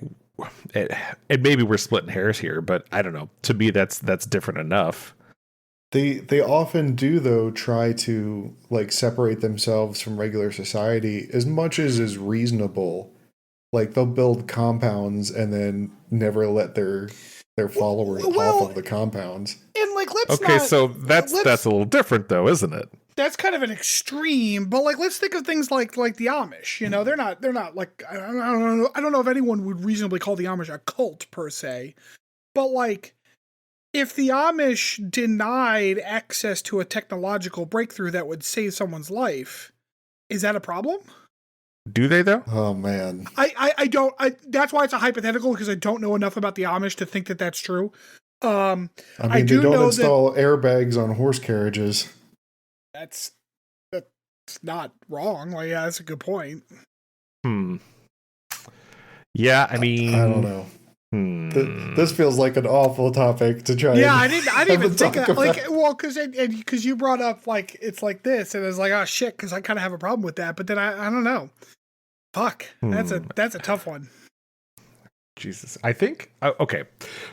and maybe we're splitting hairs here, but I don't know. To me, that's different enough. They often do, though, try to like separate themselves from regular society as much as is reasonable. Like they'll build compounds and then never let their followers off of the compounds. And like, So that's a little different, though, isn't it? That's kind of an extreme, but like, let's think of things like the Amish. You know, they're not like, I don't know if anyone would reasonably call the Amish a cult per se, but like, if the Amish denied access to a technological breakthrough that would save someone's life, is that a problem? Do they, though? Oh man, I don't. That's why it's a hypothetical, because I don't know enough about the Amish to think that that's true. I mean, they don't install airbags on horse carriages. That's not wrong. Like, yeah, that's a good point. Yeah, I mean, I don't know. This feels like an awful topic to try. Yeah, I didn't even think of like, well, because you brought up like it's like this, and I was like, oh shit, because I kind of have a problem with that. But then I don't know. Fuck, that's a tough one. Jesus, I think okay.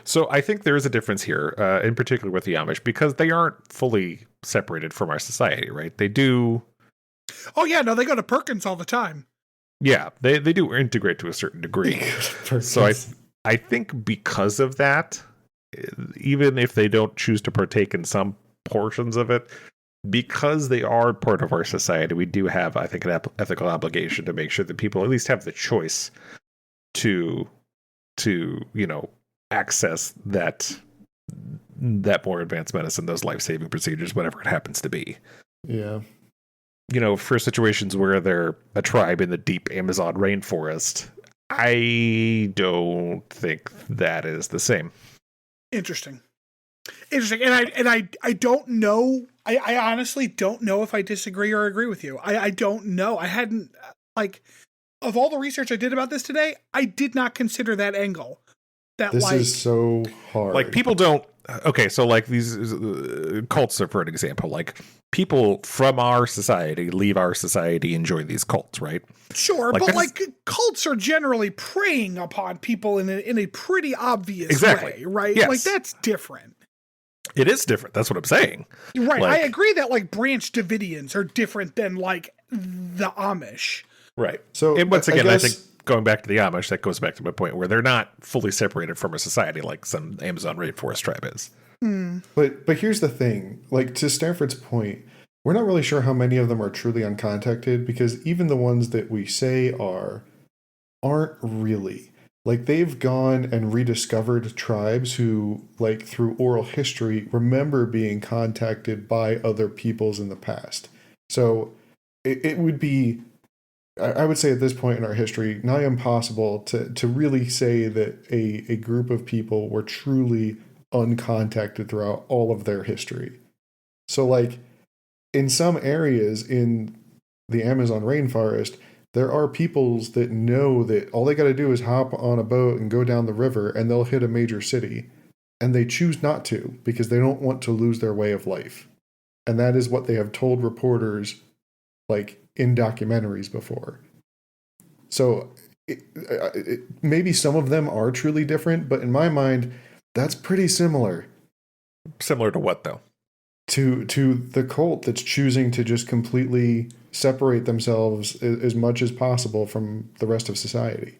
So I think there is a difference here, in particular with the Amish, because they aren't fully separated from our society, right? They do. Oh yeah, no, they go to Perkins all the time. Yeah, they do integrate to a certain degree. So I think because of that, even if they don't choose to partake in some portions of it, because they are part of our society, we do have, I think, an ethical obligation to make sure that people at least have the choice to access that more advanced medicine, those life-saving procedures, whatever it happens to be. Yeah. For situations where they're a tribe in the deep Amazon rainforest, I don't think that is the same. Interesting. And I don't know. I honestly don't know if I disagree or agree with you. I don't know. I hadn't, like, of all the research I did about this today, I did not consider that angle. This is so hard. Like, people don't. Okay, so like these cults are, for an example, like people from our society leave our society and join these cults, right? Sure, but like cults are generally preying upon people in a pretty obvious way, right? Yes. Like, that's different. It is different. That's what I'm saying. Right. Like, I agree that like Branch Davidians are different than like the Amish. Right. So, and once again, I think going back to the Amish, that goes back to my point where they're not fully separated from a society like some Amazon rainforest tribe is. But here's the thing, like, to Stanford's point, we're not really sure how many of them are truly uncontacted, because even the ones that we say aren't really. Like, they've gone and rediscovered tribes who, like, through oral history, remember being contacted by other peoples in the past. So it would be, I would say at this point in our history, nigh impossible to really say that a group of people were truly uncontacted throughout all of their history. So, like, in some areas in the Amazon rainforest, there are peoples that know that all they got to do is hop on a boat and go down the river and they'll hit a major city. And they choose not to because they don't want to lose their way of life. And that is what they have told reporters, like, in documentaries before. So maybe some of them are truly different, but in my mind, that's pretty similar. Similar to what, though? To the cult that's choosing to just completely separate themselves as much as possible from the rest of society.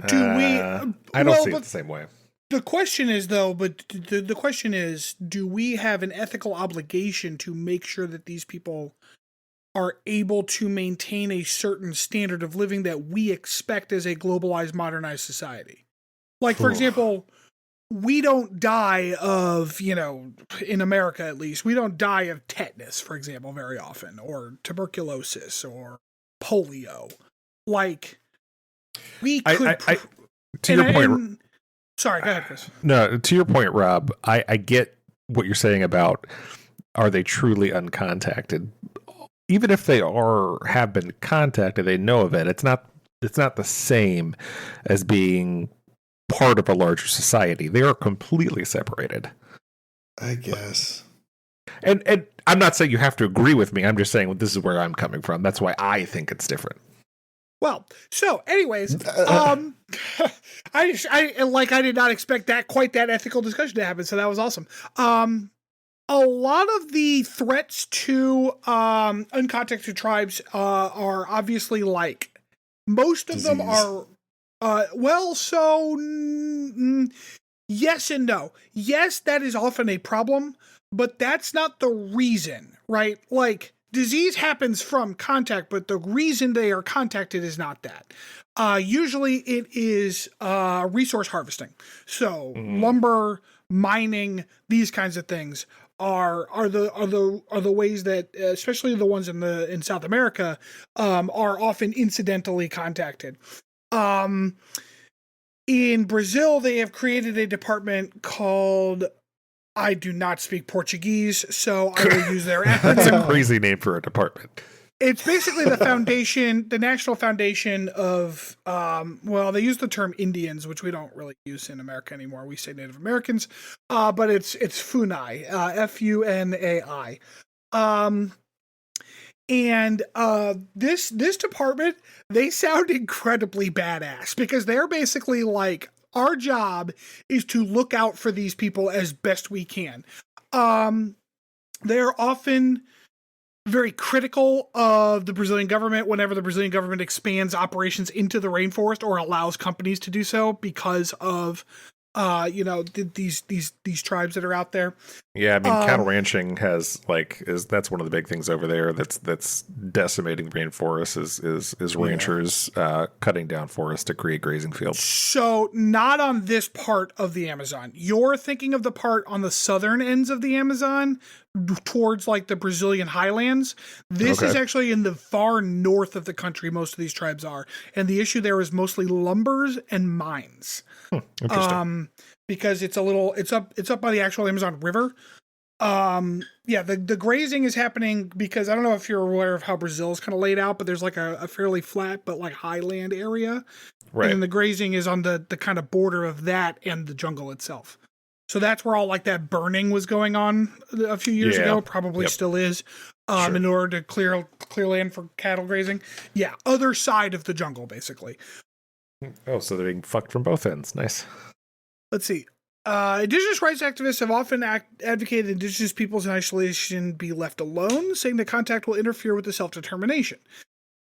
I don't see it the same way. The question is, though, the question is, do we have an ethical obligation to make sure that these people are able to maintain a certain standard of living that we expect as a globalized, modernized society? Like, for example, we don't die of, in America at least, we don't die of tetanus, for example, very often, or tuberculosis, or polio. Like, we could... to your point... Sorry, go ahead, Chris. No, to your point, Rob, I get what you're saying about, are they truly uncontacted? Even if they have been contacted, they know of it. It's not the same as being part of a larger society. They are completely separated, I guess. And I'm not saying you have to agree with me. I'm just saying this is where I'm coming from. That's why I think it's different. Well, so anyways, I did not expect that quite that ethical discussion to happen. So that was awesome. A lot of the threats to uncontacted tribes are obviously like most of them are yes and no. Yes, that is often a problem, but that's not the reason, right? Like disease happens from contact, but the reason they are contacted is not that. Usually it is resource harvesting. So lumber, mining, these kinds of things are the ways that, especially the ones in South America, are often incidentally contacted. In Brazil, they have created a department called, I do not speak Portuguese, so I will use their acronym. That's a crazy name for a department. It's basically the foundation, the National Foundation of, they use the term Indians, which we don't really use in America anymore. We say Native Americans, but it's FUNAI, FUNAI. This department, they sound incredibly badass because they're basically like, our job is to look out for these people as best we can. They're often very critical of the Brazilian government whenever the Brazilian government expands operations into the rainforest or allows companies to do so because of these tribes that are out there. Yeah, I mean, cattle ranching that's one of the big things over there. That's decimating rainforests is ranchers cutting down forests to create grazing fields. So not on this part of the Amazon. You're thinking of the part on the southern ends of the Amazon towards like the Brazilian highlands. This is actually in the far north of the country. Most of these tribes are, and the issue there is mostly lumbers and mines. Interesting. Because it's up by the actual Amazon River. The grazing is happening because I don't know if you're aware of how Brazil is kind of laid out, but there's like a fairly flat but like highland area. Right. And then the grazing is on the kind of border of that and the jungle itself. So that's where all like that burning was going on a few years ago, probably still is, in order to clear land for cattle grazing. Yeah, other side of the jungle, basically. Oh, so they're being fucked from both ends. Nice. Let's see. Indigenous rights activists have often advocated indigenous peoples in isolation be left alone, saying that contact will interfere with the self-determination.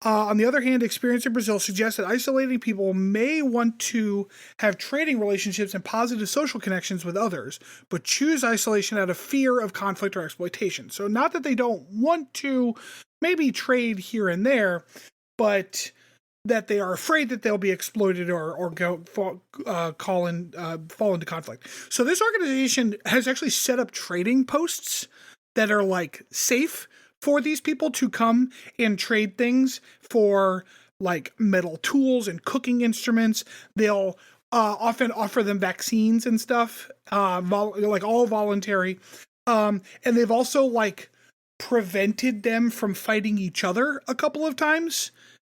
On the other hand, experience in Brazil suggests that isolating people may want to have trading relationships and positive social connections with others, but choose isolation out of fear of conflict or exploitation. So not that they don't want to maybe trade here and there, but that they are afraid that they'll be exploited or fall into conflict. So this organization has actually set up trading posts that are like safe for these people to come and trade things for like metal tools and cooking instruments. They'll often offer them vaccines and stuff, like all voluntary. And they've also like prevented them from fighting each other a couple of times.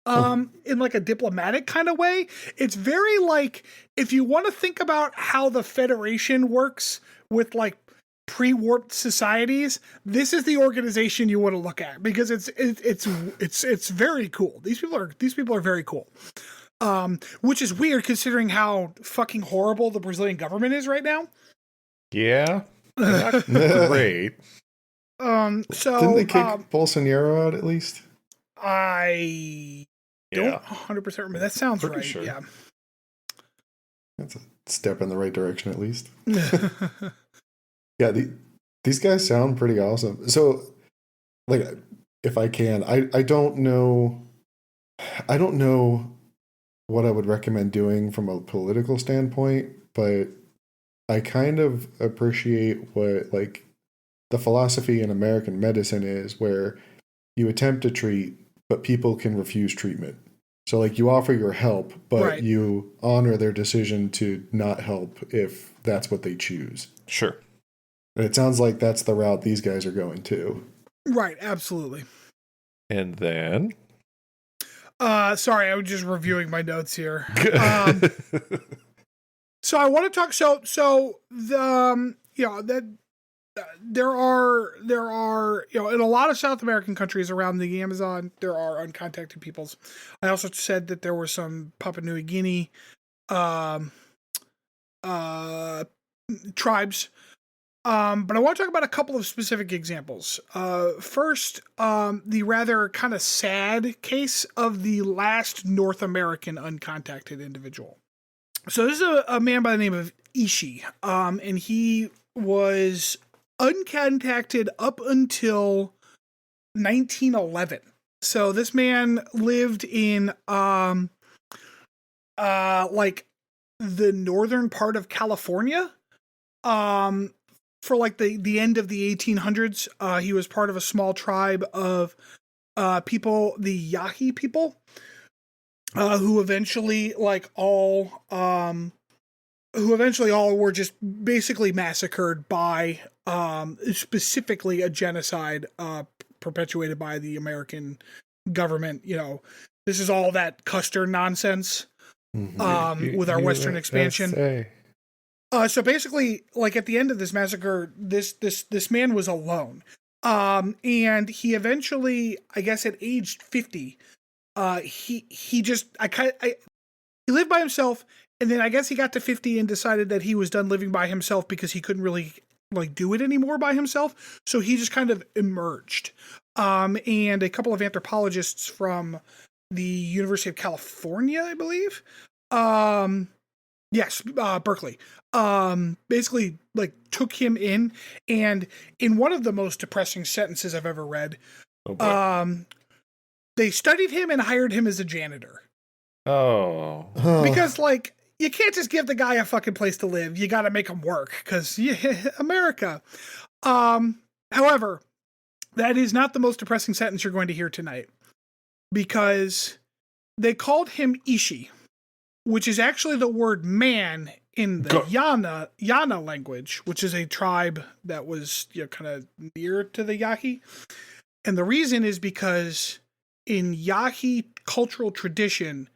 In like a diplomatic kind of way. It's very like, if you want to think about how the Federation works with like pre-warped societies, this is the organization you want to look at because it's very cool. These people are very cool. Which is weird considering how fucking horrible the Brazilian government is right now. Yeah. Not great. So didn't they kick Bolsonaro out at least? I don't 100% remember. That sounds pretty right. Sure. Yeah. That's a step in the right direction, at least. Yeah, these guys sound pretty awesome. So, like, if I can, I don't know what I would recommend doing from a political standpoint, but I kind of appreciate what, like, the philosophy in American medicine is, where you attempt to treat, but people can refuse treatment. So, like, you offer your help, but you honor their decision to not help if that's what they choose. Sure. And it sounds like that's the route these guys are going too. Right, absolutely. And then? Sorry, I was just reviewing my notes here. So I want to talk, that there are, in a lot of South American countries around the Amazon, there are uncontacted peoples. I also said that there were some Papua New Guinea um, tribes. But I want to talk about a couple of specific examples. First, the rather kind of sad case of the last North American uncontacted individual. So this is a man by the name of Ishi, and he was uncontacted up until 1911. So this man lived in like the northern part of California. For like the end of the 1800s, he was part of a small tribe of people, the Yahi people, who eventually all were just basically massacred by specifically a genocide perpetuated by the American government. You know, this is all that Custer nonsense with our Western expansion. So basically, like at the end of this massacre, this man was alone. And he eventually, I guess at age 50, he lived by himself. And then I guess he got to 50 and decided that he was done living by himself because he couldn't really like do it anymore by himself. So he just kind of emerged. And a couple of anthropologists from the University of California, I believe. Yes, Berkeley. Basically like took him in, and in one of the most depressing sentences I've ever read, they studied him and hired him as a janitor. Oh. Because like, you can't just give the guy a fucking place to live. You got to make him work because America. However, that is not the most depressing sentence you're going to hear tonight, because they called him Ishi, which is actually the word man in the Yana language, which is a tribe that was kind of near to the Yahi. And the reason is because in Yahi cultural tradition,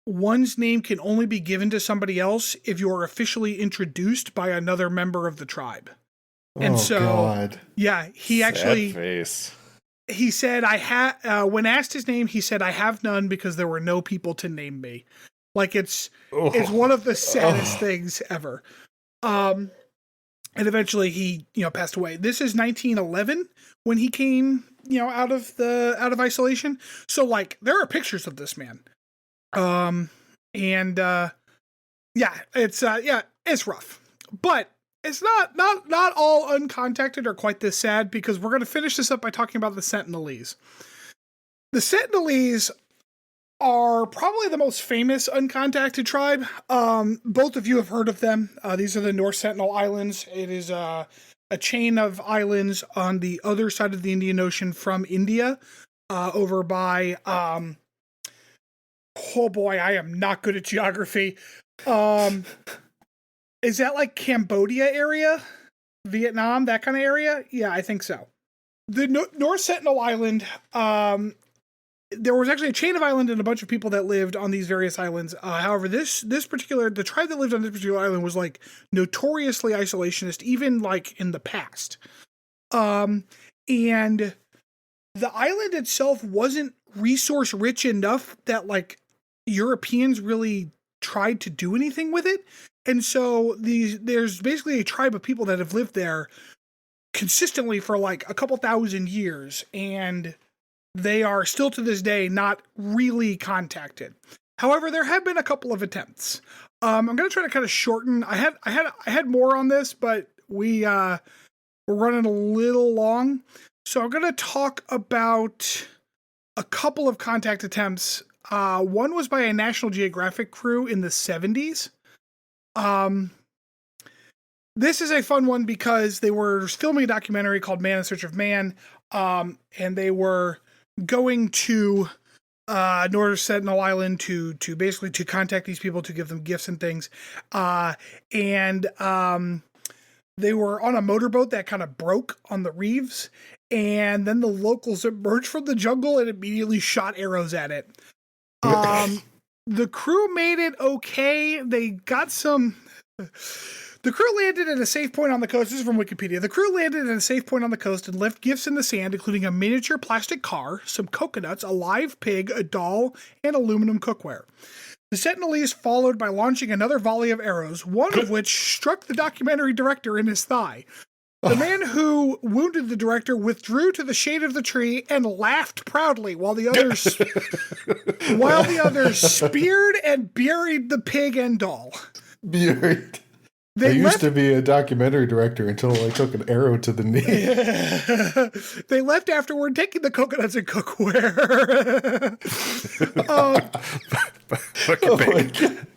one's name can only be given to somebody else if you are officially introduced by another member of the tribe. And God. Yeah, he Sad actually face. He said, when asked his name, he said, "I have none because there were no people to name me." Like it's one of the saddest things ever. And eventually he, passed away. This is 1911 when he came, out of isolation. So like there are pictures of this man. It's rough, but it's not all uncontacted are quite this sad, because we're going to finish this up by talking about the Sentinelese. The Sentinelese are probably the most famous uncontacted tribe. Both of you have heard of them. These are the North Sentinel Islands. It is a chain of islands on the other side of the Indian Ocean from India, over by, oh boy, I am not good at geography. Is that like Cambodia area? Vietnam, that kind of area? Yeah, I think so. The North Sentinel Island, there was actually a chain of island and a bunch of people that lived on these various islands. However, the tribe that lived on this particular island was like notoriously isolationist, even like in the past. And the island itself wasn't resource rich enough that like Europeans really tried to do anything with it. And so there's basically a tribe of people that have lived there consistently for like a couple thousand years, and they are still to this day not really contacted. However, there have been a couple of attempts. I'm going to try to kind of shorten. I had more on this, but we're running a little long. So I'm going to talk about a couple of contact attempts. One was by a National Geographic crew in the 70s. This is a fun one because they were filming a documentary called Man in Search of Man. And they were going to North Sentinel Island to basically to contact these people, to give them gifts and things. And they were on a motorboat that kind of broke on the reefs, and then the locals emerged from the jungle and immediately shot arrows at it. The crew made it okay. They got some The crew landed at a safe point on the coast. This is from Wikipedia. The crew landed at a safe point on the coast and left gifts in the sand, including a miniature plastic car, some coconuts, a live pig, a doll, and aluminum cookware. The Sentinelese followed by launching another volley of arrows, one of which struck the documentary director in his thigh. The man who wounded the director withdrew to the shade of the tree and laughed proudly while the others speared and buried the pig and doll. Buried. I used to be a documentary director until I took an arrow to the knee. They left afterward, taking the coconuts and cookware. Fucking pig.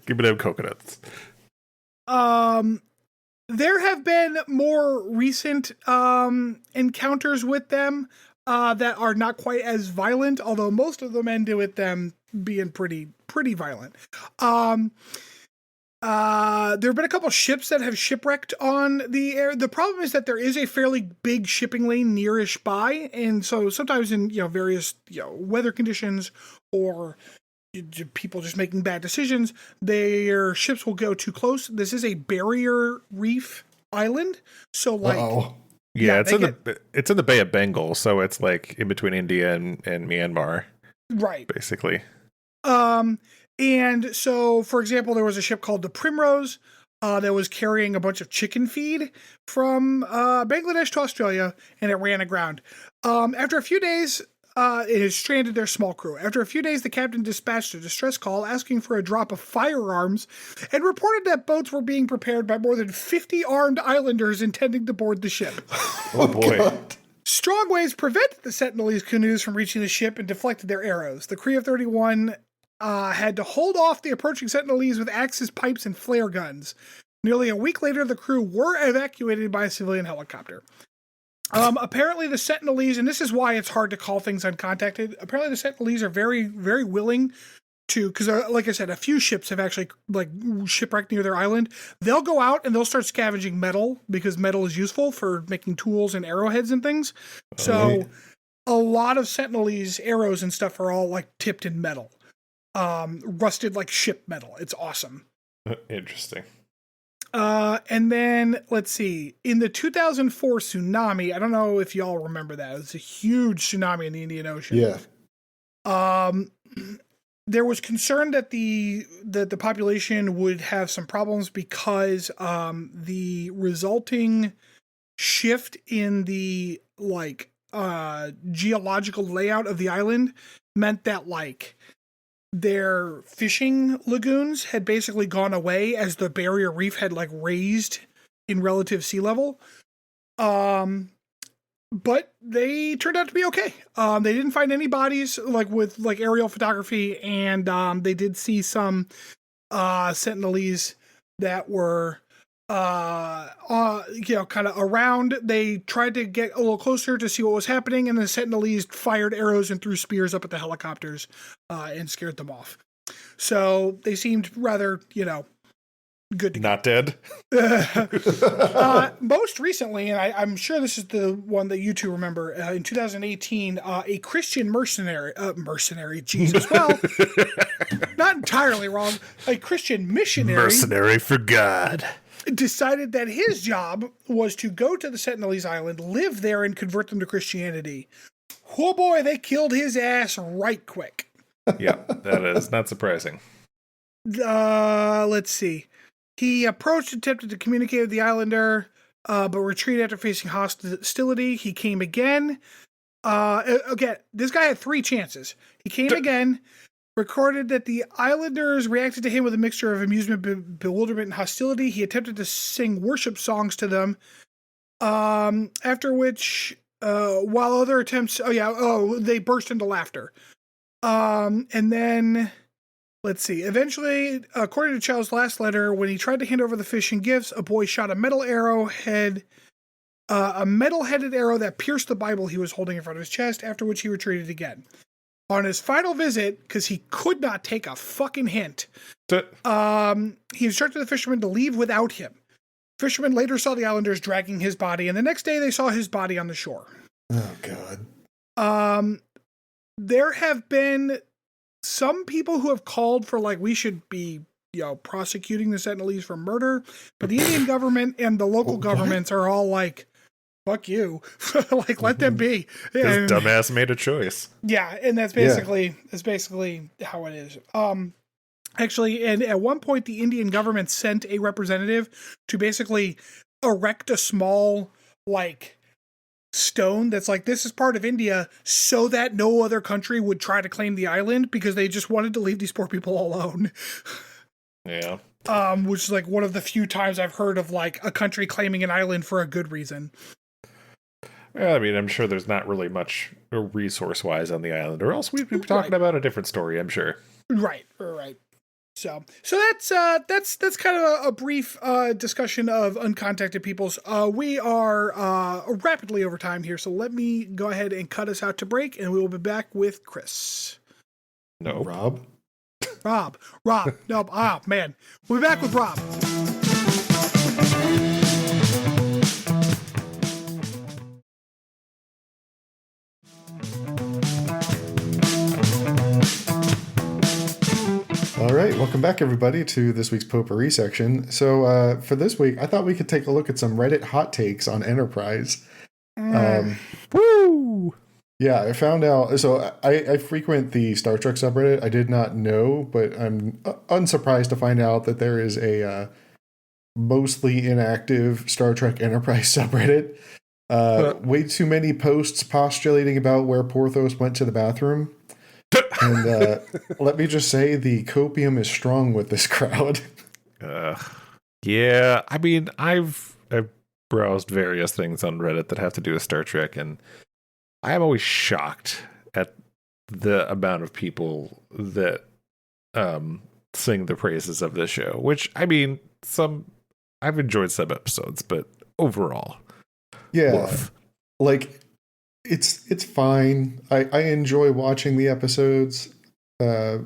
Give me them coconuts. There have been more recent encounters with them that are not quite as violent, although most of them end with them being pretty violent. There have been a couple ships that have shipwrecked on the air. The problem is that there is a fairly big shipping lane nearish by, and so sometimes in various weather conditions or people just making bad decisions, their ships will go too close. This is a barrier reef island, so it's in the Bay of Bengal, so it's like in between India and Myanmar, right? Basically. And so, for example, there was a ship called the Primrose that was carrying a bunch of chicken feed from Bangladesh to Australia, and it ran aground. After a few days, it has stranded their small crew. After a few days, the captain dispatched a distress call asking for a drop of firearms and reported that boats were being prepared by more than 50 armed islanders intending to board the ship. Oh boy. God. Strong waves prevented the Sentinelese canoes from reaching the ship and deflected their arrows. The Cree of 31 had to hold off the approaching Sentinelese with axes, pipes, and flare guns. Nearly a week later, the crew were evacuated by a civilian helicopter. Apparently the Sentinelese, and this is why it's hard to call things uncontacted, apparently the Sentinelese are very, very willing to, because like I said, a few ships have actually shipwrecked near their island. They'll go out and they'll start scavenging metal because metal is useful for making tools and arrowheads and things. So a lot of Sentinelese arrows and stuff are all tipped in metal, rusted like ship metal. It's awesome. Interesting. And then let's see, in the 2004 tsunami, I don't know if y'all remember that. It was a huge tsunami in the Indian Ocean. Yeah. There was concern that the population would have some problems because the resulting shift in the geological layout of the island meant that their fishing lagoons had basically gone away as the barrier reef had raised in relative sea level. But they turned out to be okay. They didn't find any bodies with aerial photography, and they did see some Sentinelese that were kind of around. They tried to get a little closer to see what was happening, and the Sentinelese fired arrows and threw spears up at the helicopters and scared them off. So they seemed rather, good to go. Not dead. Most recently, and I'm sure this is the one that you two remember, in 2018, a Christian mercenary, Jesus, well, not entirely wrong, a Christian missionary. Mercenary for God. Decided that his job was to go to the Sentinelese Island, live there, and convert them to Christianity. Oh boy, they killed his ass right quick. Yeah, that is not surprising. Let's see. He approached and attempted to communicate with the islander, but retreated after facing hostility. He came again. Again, this guy had 3 chances. He came again, recorded that the islanders reacted to him with a mixture of amusement, bewilderment, and hostility. He attempted to sing worship songs to them, after which, while other attempts, they burst into laughter. And then, let's see, eventually, according to Chow's last letter, when he tried to hand over the fish and gifts, a boy shot a metal-headed arrow that pierced the Bible he was holding in front of his chest, after which he retreated again. On his final visit, because he could not take a fucking hint, he instructed the fishermen to leave without him. Fishermen later saw the islanders dragging his body, and the next day they saw his body on the shore. Oh, God. There have been some people who have called for, we should be prosecuting the Sentinelese for murder. But the Indian government and the local governments are all like, fuck you. Like, let them be. This dumbass made a choice. Yeah, and that's basically how it is. Actually, and at one point, the Indian government sent a representative to basically erect a small, like, stone that's like, this is part of India, so that no other country would try to claim the island, because they just wanted to leave these poor people alone. Yeah. Which is like one of the few times I've heard of like a country claiming an island for a good reason. Well, I mean, I'm sure there's not really much resource-wise on the island, or else we'd be talking about a different story, I'm sure. Right. So that's kind of a brief discussion of uncontacted peoples. We are rapidly over time here, so let me go ahead and cut us out to break, and we will be back with Chris. No. Rob. Nope. Ah, man. We'll be back with Rob. All right, welcome back, everybody, to this week's Potpourri section. So for this week, I thought we could take a look at some Reddit hot takes on Enterprise. Woo! Yeah, I found out. So I frequent the Star Trek subreddit. I did not know, but I'm unsurprised to find out that there is a mostly inactive Star Trek Enterprise subreddit. Way too many posts postulating about where Porthos went to the bathroom. And let me just say, the copium is strong with this crowd. Yeah, I mean, I've browsed various things on Reddit that have to do with Star Trek, and I am always shocked at the amount of people that sing the praises of this show. Which, I mean, I've enjoyed some episodes, but overall, yeah, woof. Like. It's fine. I enjoy watching the episodes. I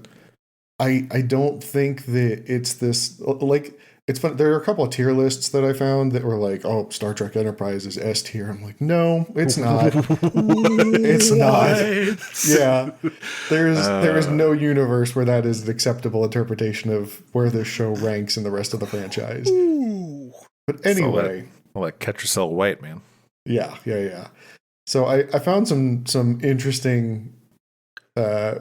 don't think that it's this, like, it's fun. There are a couple of tier lists that I found that were like, oh, Star Trek Enterprise is S tier. I'm like, no, it's not. It's not. Yeah. There is no universe where that is an acceptable interpretation of where this show ranks in the rest of the franchise. Ooh. But anyway. I'll let catch yourself white, man. Yeah. So I found some interesting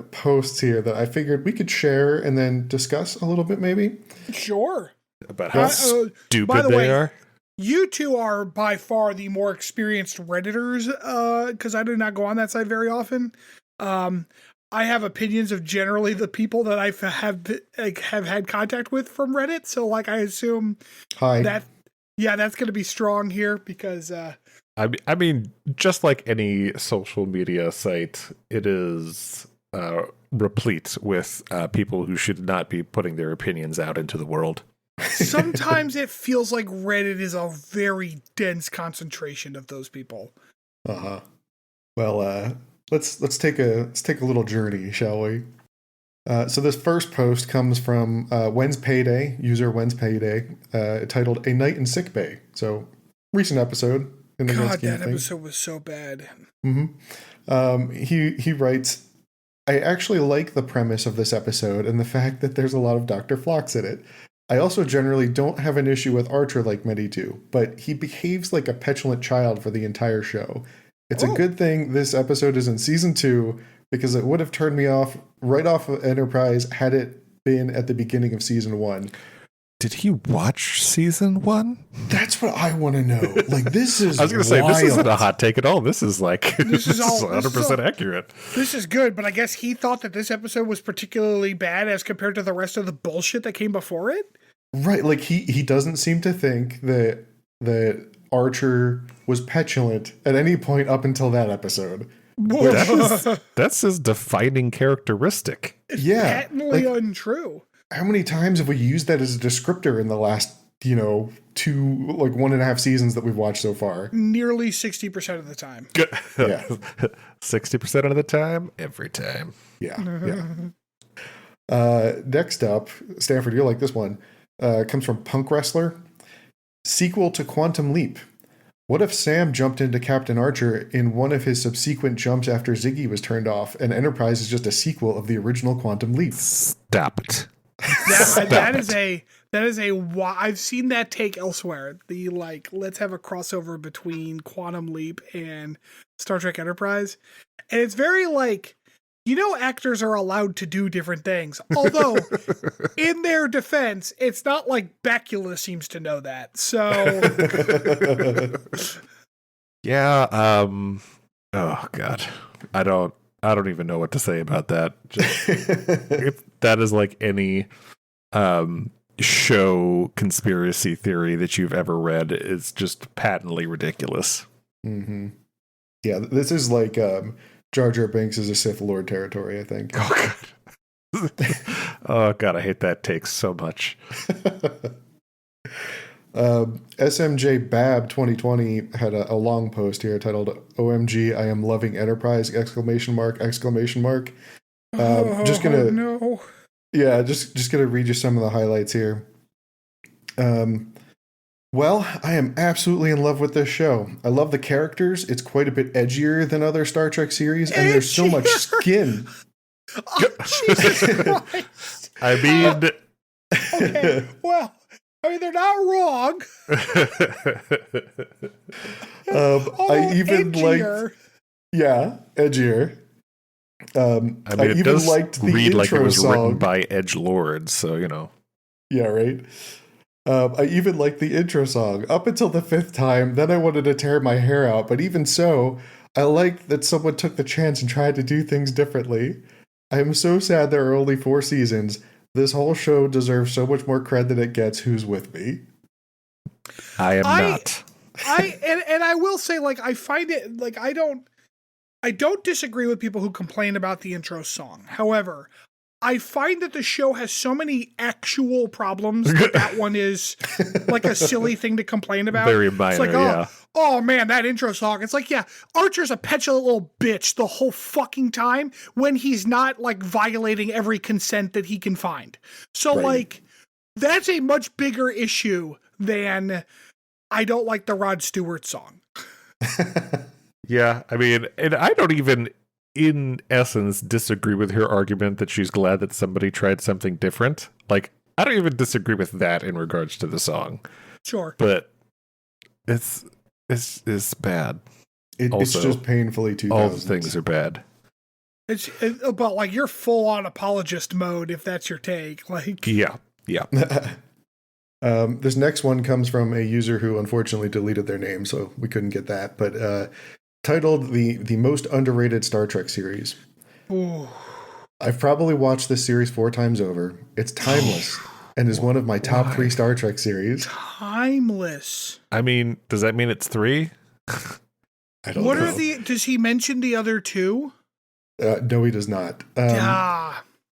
posts here that I figured we could share and then discuss a little bit, maybe. Sure. About how stupid they are. You two are by far the more experienced Redditors, because I do not go on that site very often. I have opinions of generally the people that I have had contact with from Reddit, so like I assume that's going to be strong here because. I mean, just like any social media site, it is replete with people who should not be putting their opinions out into the world. Sometimes it feels like Reddit is a very dense concentration of those people. Uh-huh. Well, let's take a little journey, shall we? So this first post comes from When's Payday, user When's Payday, titled "A Night in Sick Bay." So recent episode. God, that episode was so bad. Mm-hmm. He writes, I actually like the premise of this episode and the fact that there's a lot of Dr. Phlox in it. I also generally don't have an issue with Archer like many do, but he behaves like a petulant child for the entire show. It's a good thing this episode is in season 2 because it would have turned me off right off of Enterprise had it been at the beginning of season 1. Did he watch season 1? That's what I want to know. Like, this is I was going to say, this isn't a hot take at all. This is like, this is 100% accurate. This is good, but I guess he thought that this episode was particularly bad as compared to the rest of the bullshit that came before it? Right, like, he doesn't seem to think that Archer was petulant at any point up until that episode. That's his defining characteristic. It's patently untrue. How many times have we used that as a descriptor in the last, 1.5 seasons that we've watched so far? Nearly 60% of the time. Yeah. 60% of the time, every time. Yeah. Next up, Stanford, you'll like this one. Comes from Punk Wrestler. Sequel to Quantum Leap. What if Sam jumped into Captain Archer in one of his subsequent jumps after Ziggy was turned off, and Enterprise is just a sequel of the original Quantum Leap? Stop it. That is a I've seen that take elsewhere. The like, let's have a crossover between Quantum Leap and Star Trek Enterprise, and it's very like, actors are allowed to do different things. Although, in their defense, it's not like Bakula seems to know that. So, yeah. Oh God, I don't even know what to say about that. Just, if that is like any show conspiracy theory that you've ever read, it's just patently ridiculous. Mm-hmm. Yeah, this is like Jar Jar Binks is a Sith Lord territory, I think. Oh God. Oh God, I hate that take so much. SMJ Bab 2020 had a long post here titled "OMG, I am loving Enterprise!" ! Just gonna no. Yeah, just gonna read you some of the highlights here. Well, I am absolutely in love with this show. I love the characters. It's quite a bit edgier than other Star Trek series, and there's so much skin. Oh, Jesus Christ. I mean, okay, well, they're not wrong. I even edgier. liked, edgier. I mean, it even does liked the read like it intro was song. written by edgelords, so Yeah, right. I even liked the intro song up until the 5th time. Then I wanted to tear my hair out, but even so, I liked that someone took the chance and tried to do things differently. I am so sad there are only 4 seasons. This whole show deserves so much more credit than it gets. Who's with me? I am not. And I will say, like, I find it like I don't disagree with people who complain about the intro song. However, I find that the show has so many actual problems that one is like a silly thing to complain about. Very minor, it's like, yeah. Oh man, that intro song. It's like, yeah, Archer's a petulant little bitch the whole fucking time when he's not like violating every consent that he can find. So like, that's a much bigger issue than I don't like the Rod Stewart song. Yeah, I mean, and I don't even, in essence, disagree with her argument that she's glad that somebody tried something different. Like, I don't even disagree with that in regards to the song. Sure. But it's bad. It's just painfully 2000s. All the things are bad. It's about like you're full on apologist mode if that's your take. Like, yeah. This next one comes from a user who unfortunately deleted their name, so we couldn't get that. But titled the most underrated Star Trek series. Ooh. I've probably watched this series 4 times over. It's timeless and is one of my top 3 Star Trek series. Timeless. I mean, does that mean it's 3? I don't know. Does he mention the other 2? No, he does not.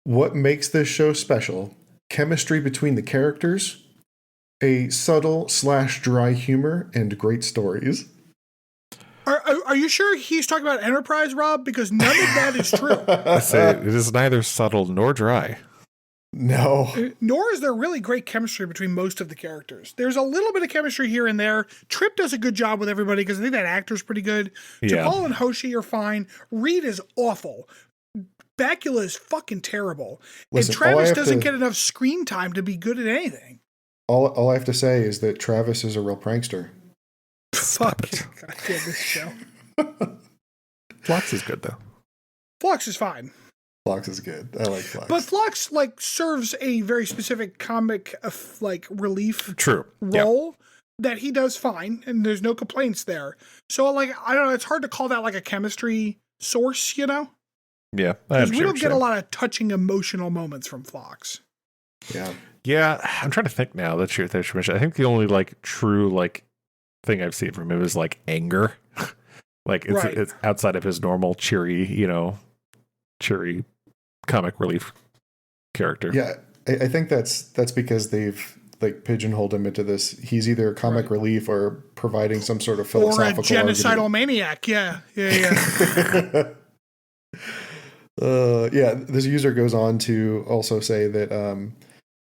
What makes this show special? Chemistry between the characters, a subtle / dry humor, and great stories. Are you sure he's talking about Enterprise, Rob? Because none of that is true. I say it is neither subtle nor dry. No. Nor is there really great chemistry between most of the characters. There's a little bit of chemistry here and there. Trip does a good job with everybody because I think that actor's pretty good. Yeah. T'Pol and Hoshi are fine. Reed is awful. Bakula is fucking terrible. Listen, and Travis doesn't get enough screen time to be good at anything. All I have to say is that Travis is a real prankster. Fuck it. God damn this show. Phlox is good though. Phlox is fine. Phlox is good. I like Phlox. But Phlox like serves a very specific comic like relief role that he does fine, and there's no complaints there. So like I don't know, it's hard to call that like a chemistry source, you know? Yeah, because we don't get a lot of touching emotional moments from Phlox. Yeah, I'm trying to think now that you mentioned. I think the only like true like thing I've seen from him is like anger. Like it's outside of his normal cheery comic relief character. Yeah, I think that's because they've like pigeonholed him into this. He's either comic relief or providing some sort of philosophical or a genocidal argument. Maniac. Yeah. This user goes on to also say that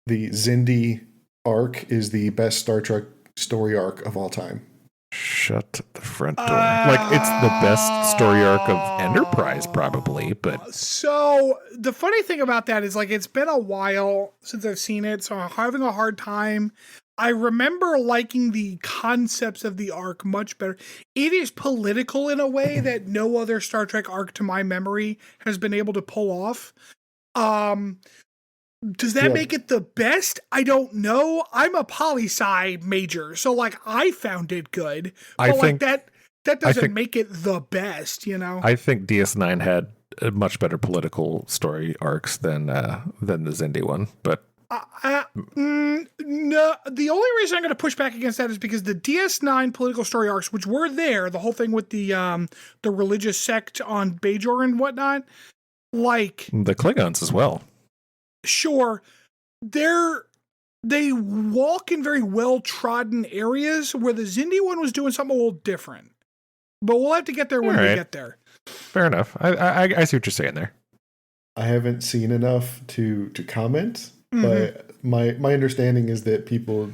the Xindi arc is the best Star Trek story arc of all time. Shut the front door. It's the best story arc of Enterprise, probably, but... So, the funny thing about that is, it's been a while since I've seen it, so I'm having a hard time. I remember liking the concepts of the arc much better. It is political in a way that no other Star Trek arc, to my memory, has been able to pull off. Does that make it the best? I don't know. I'm a poli-sci major, so I found it good. But that doesn't make it the best, I think DS9 had much better political story arcs than the Xindi one, but no. The only reason I'm going to push back against that is because the DS9 political story arcs, which were there, the whole thing with the religious sect on Bajor and whatnot, the Klingons as well. Sure, they walk in very well-trodden areas where the Xindi one was doing something a little different. But we'll have to get there when we get there. Fair enough. I see what you're saying there. I haven't seen enough to comment, but my understanding is that people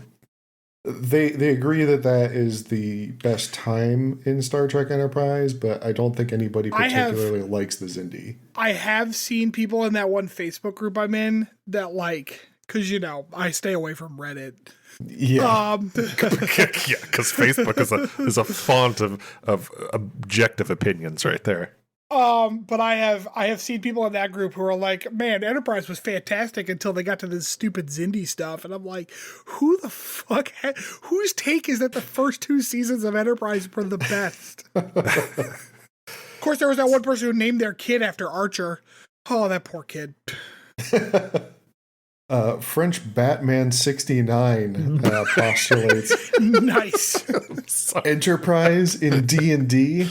they agree that is the best time in Star Trek Enterprise, but I don't think anybody particularly likes the Xindi. I have seen people in that one Facebook group I'm in that because I stay away from Reddit. Yeah, because Facebook is a font of objective opinions right there. But I have seen people in that group who are like, man, Enterprise was fantastic until they got to this stupid Xindi stuff, and I'm like, who the fuck? Whose take is that the first 2 seasons of Enterprise were the best? Of course, there was that one person who named their kid after Archer. Oh, that poor kid. French Batman 69 postulates nice Enterprise in D&D.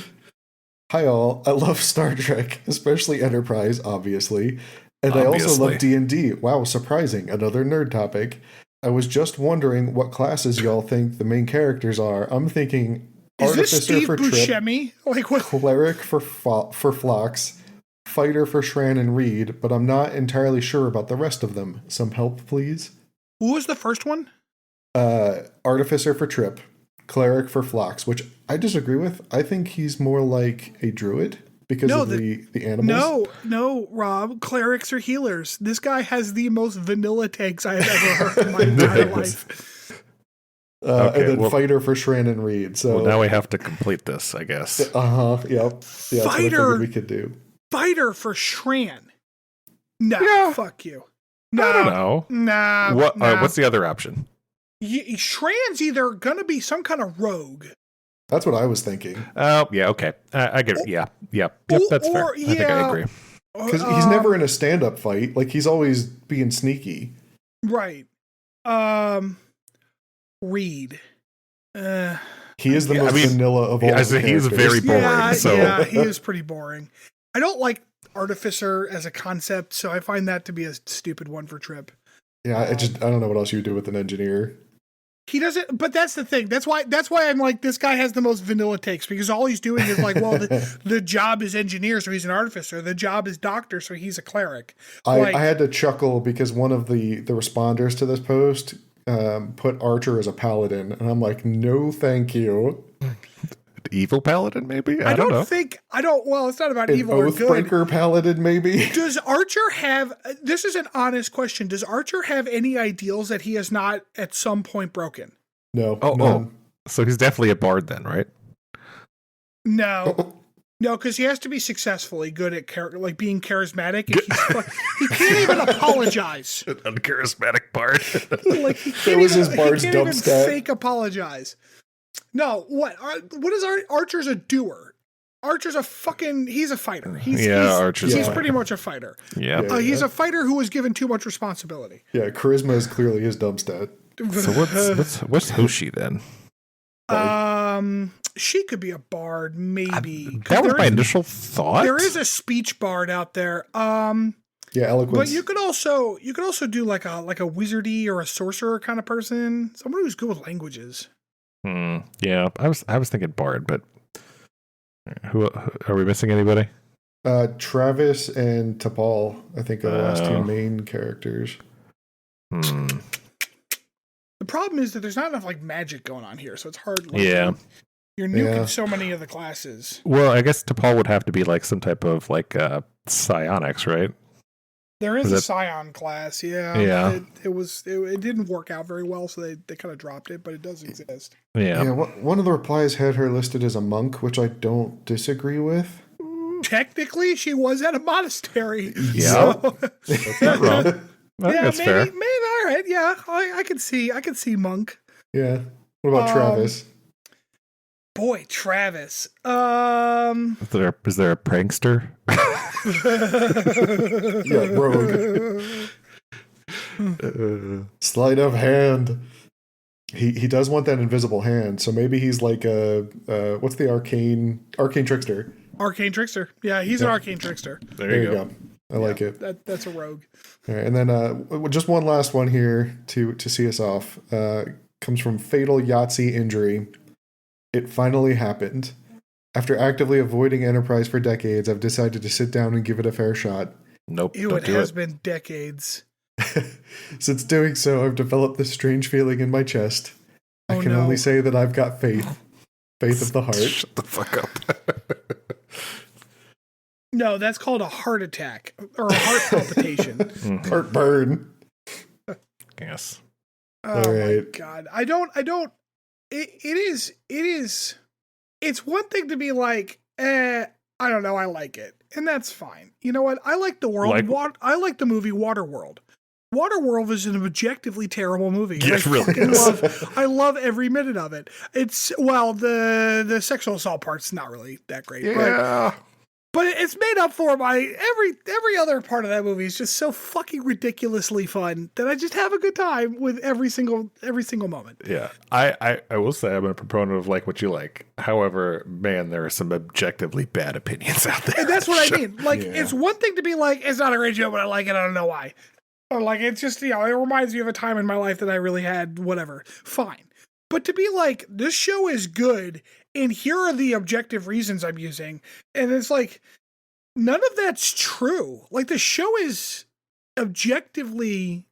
Hi all, I love Star Trek, especially Enterprise, obviously. And I also love D&D. Wow, surprising. Another nerd topic. I was just wondering what classes y'all think the main characters are. I'm thinking Is Artificer this Steve for Buscemi? Trip, what? Cleric for Phlox, Fighter for Shran and Reed, but I'm not entirely sure about the rest of them. Some help, please? Who was the first one? Artificer for Trip, Cleric for Phlox, which I disagree with. I think he's more like a druid because of the animals. No, Rob. Clerics are healers. This guy has the most vanilla takes I have ever heard in my entire life. And then Fighter for Shran and Reed. So now we have to complete this, I guess. Yep. Yeah, that's what I figured we could do. Fighter for Shran. No, fuck you. No, I don't know. Nah. What's the other option? Shran's either gonna be some kind of rogue. That's what I was thinking. Oh, yeah, okay. I get it. Yeah. Yep, that's fair. I think I agree. Because he's never in a stand-up fight. He's always being sneaky. Right. Reed. He is the most vanilla of all the characters. He's very boring. Yeah, he is pretty boring. I don't like Artificer as a concept, so I find that to be a stupid one for Trip. Yeah, I don't know what else you would do with an engineer. He doesn't, but that's the thing. That's why I'm like, this guy has the most vanilla takes, because all he's doing is the job is engineer, so he's an artificer. The job is doctor, so he's a cleric. I had to chuckle because one of the responders to this post put Archer as a paladin, and I'm like, no, thank you. Evil paladin, maybe? I don't know. Well, it's not about evil or good. Oathbreaker paladin, maybe? Does Archer have, this is an honest question, does Archer have any ideals that he has not at some point broken? No. Oh. So he's definitely a bard then, right? No. No, because he has to be successfully good at being charismatic. And he can't even apologize. An uncharismatic bard. That was his bard's dumb stat. Fake apologize. No, what is Archer's a doer? Archer's he's a fighter. Archer's he's pretty much a fighter. Yeah. He's a fighter who was given too much responsibility. Yeah, charisma is clearly his dumb stat. So what's Hoshi then? She could be a bard, maybe. That was my initial thought. There is a speech bard out there. Yeah, eloquence. But you could also do like a wizardy or a sorcerer kind of person, someone who's good with languages. Yeah, I was thinking bard, but who are we missing? Anybody? Travis and T'Pol, I think, are the last two main characters. The problem is that there's not enough magic going on here, so it's hard. You're nuking so many of the classes. Well, I guess T'Pol would have to be like some type of like psionics, right? There is a Scion class, Yeah. It didn't work out very well, so they kind of dropped it, but it does exist. Yeah. One of the replies had her listed as a monk, which I don't disagree with. Technically, she was at a monastery. Yeah. So. That's not wrong. I think that's fair. Maybe, all right, yeah. I can see monk. Yeah. What about Travis? Boy, Travis. Is there a prankster? Yeah, rogue. Sleight of hand. He does want that invisible hand, so maybe he's like what's the arcane trickster? Arcane trickster. Yeah, he's an arcane trickster. There you go. I like it. That's a rogue. All right, and then just one last one here to see us off. Comes from Fatal Yahtzee Injury. It finally happened. After actively avoiding Enterprise for decades, I've decided to sit down and give it a fair shot. Nope. It has been decades. Since doing so, I've developed this strange feeling in my chest. I can only say that I've got faith. Faith of the heart. Shut the fuck up. No, that's called a heart attack or a heart palpitation. Heartburn. Yes. Oh my God. I don't, it's one thing to be like, I don't know, I like it. And that's fine. You know what? I like the world. I like the movie Waterworld. Waterworld is an objectively terrible movie. Yes, really. I love every minute of it. It's, well, the sexual assault part's not really that great. Yeah. But it's made up for by every other part of that movie is just so fucking ridiculously fun that I just have a good time with every single moment. Yeah. I will say I'm a proponent of like what you like. However, man, there are some objectively bad opinions out there. And that's what I mean. Like, it's one thing to be like, it's not a great show, but I like it. I don't know why. Or like, it's just, it reminds me of a time in my life that I really had whatever. Fine. But to be like, this show is good, and here are the objective reasons I'm using. And it's like, none of that's true. Like, the show is objectively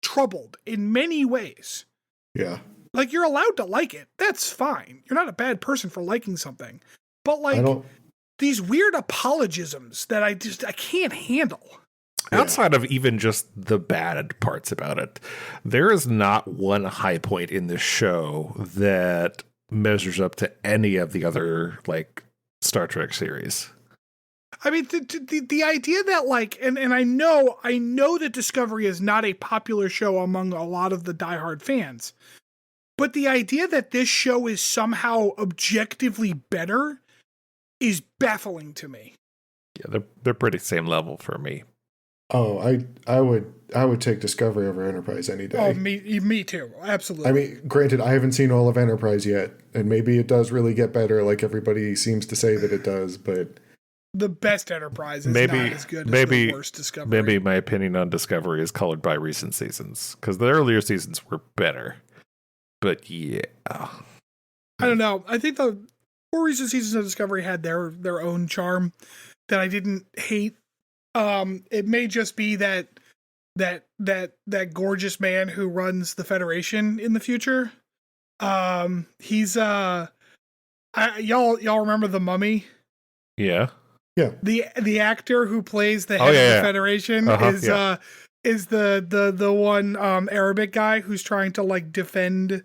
troubled in many ways. Yeah. Like, you're allowed to like it. That's fine. You're not a bad person for liking something. But like, these weird apologisms that I can't handle. Outside of even just the bad parts about it, there is not one high point in this show that measures up to any of the other like Star Trek series. I mean, the idea that like, and I know that Discovery is not a popular show among a lot of the diehard fans, but the idea that this show is somehow objectively better is baffling to me. Yeah, they're pretty same level for me. Oh, I would take Discovery over Enterprise any day. Oh, me too. Absolutely. I mean, granted, I haven't seen all of Enterprise yet, and maybe it does really get better, like everybody seems to say that it does. But the best Enterprise is not as good as the worst Discovery. Maybe my opinion on Discovery is colored by recent seasons because the earlier seasons were better. But yeah, I don't know. I think the more recent seasons of Discovery had their own charm that I didn't hate. It may just be that gorgeous man who runs the Federation in the future. He's y'all remember the Mummy? Yeah. Yeah. The actor who plays the head of the Federation is the one Arabic guy who's trying to like defend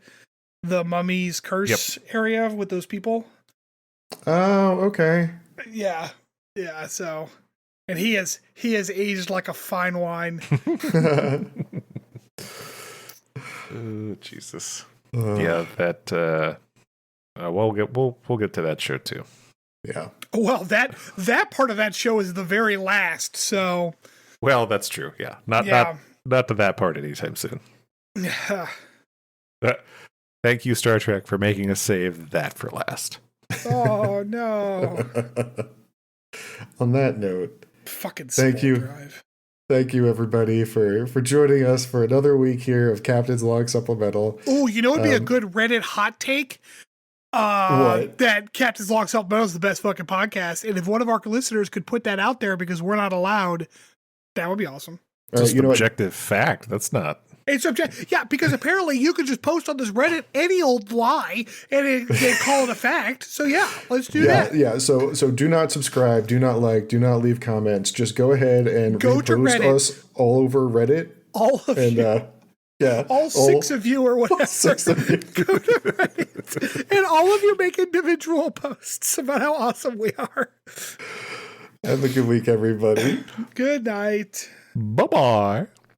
the Mummy's curse area with those people. Oh, okay. Yeah. So. And he has aged like a fine wine. Oh, Jesus. Yeah, that we'll get to that show too. Yeah. Well, that part of that show is the very last, so well, that's true. Yeah. Not to that part anytime soon. Yeah. Thank you, Star Trek, for making us save that for last. Oh no. On that note, fucking thank you. Drive. Thank you, everybody, for joining us for another week here of Captain's Log Supplemental. Oh, you know, it'd be a good Reddit hot take. That Captain's Log Supplemental is the best fucking podcast, and if one of our listeners could put that out there because we're not allowed, that would be awesome. Just objective fact. That's not. It's subjective. Yeah, because apparently you could just post on this Reddit any old lie and they call it a fact. So yeah, let's do that. Yeah. So do not subscribe, do not like, do not leave comments. Just go ahead and Go to repost Reddit. us all over Reddit. All of you. All six of you or whatever. 6 of you. Go to Reddit. And all of you make individual posts about how awesome we are. Have a good week, everybody. Good night. Bye-bye.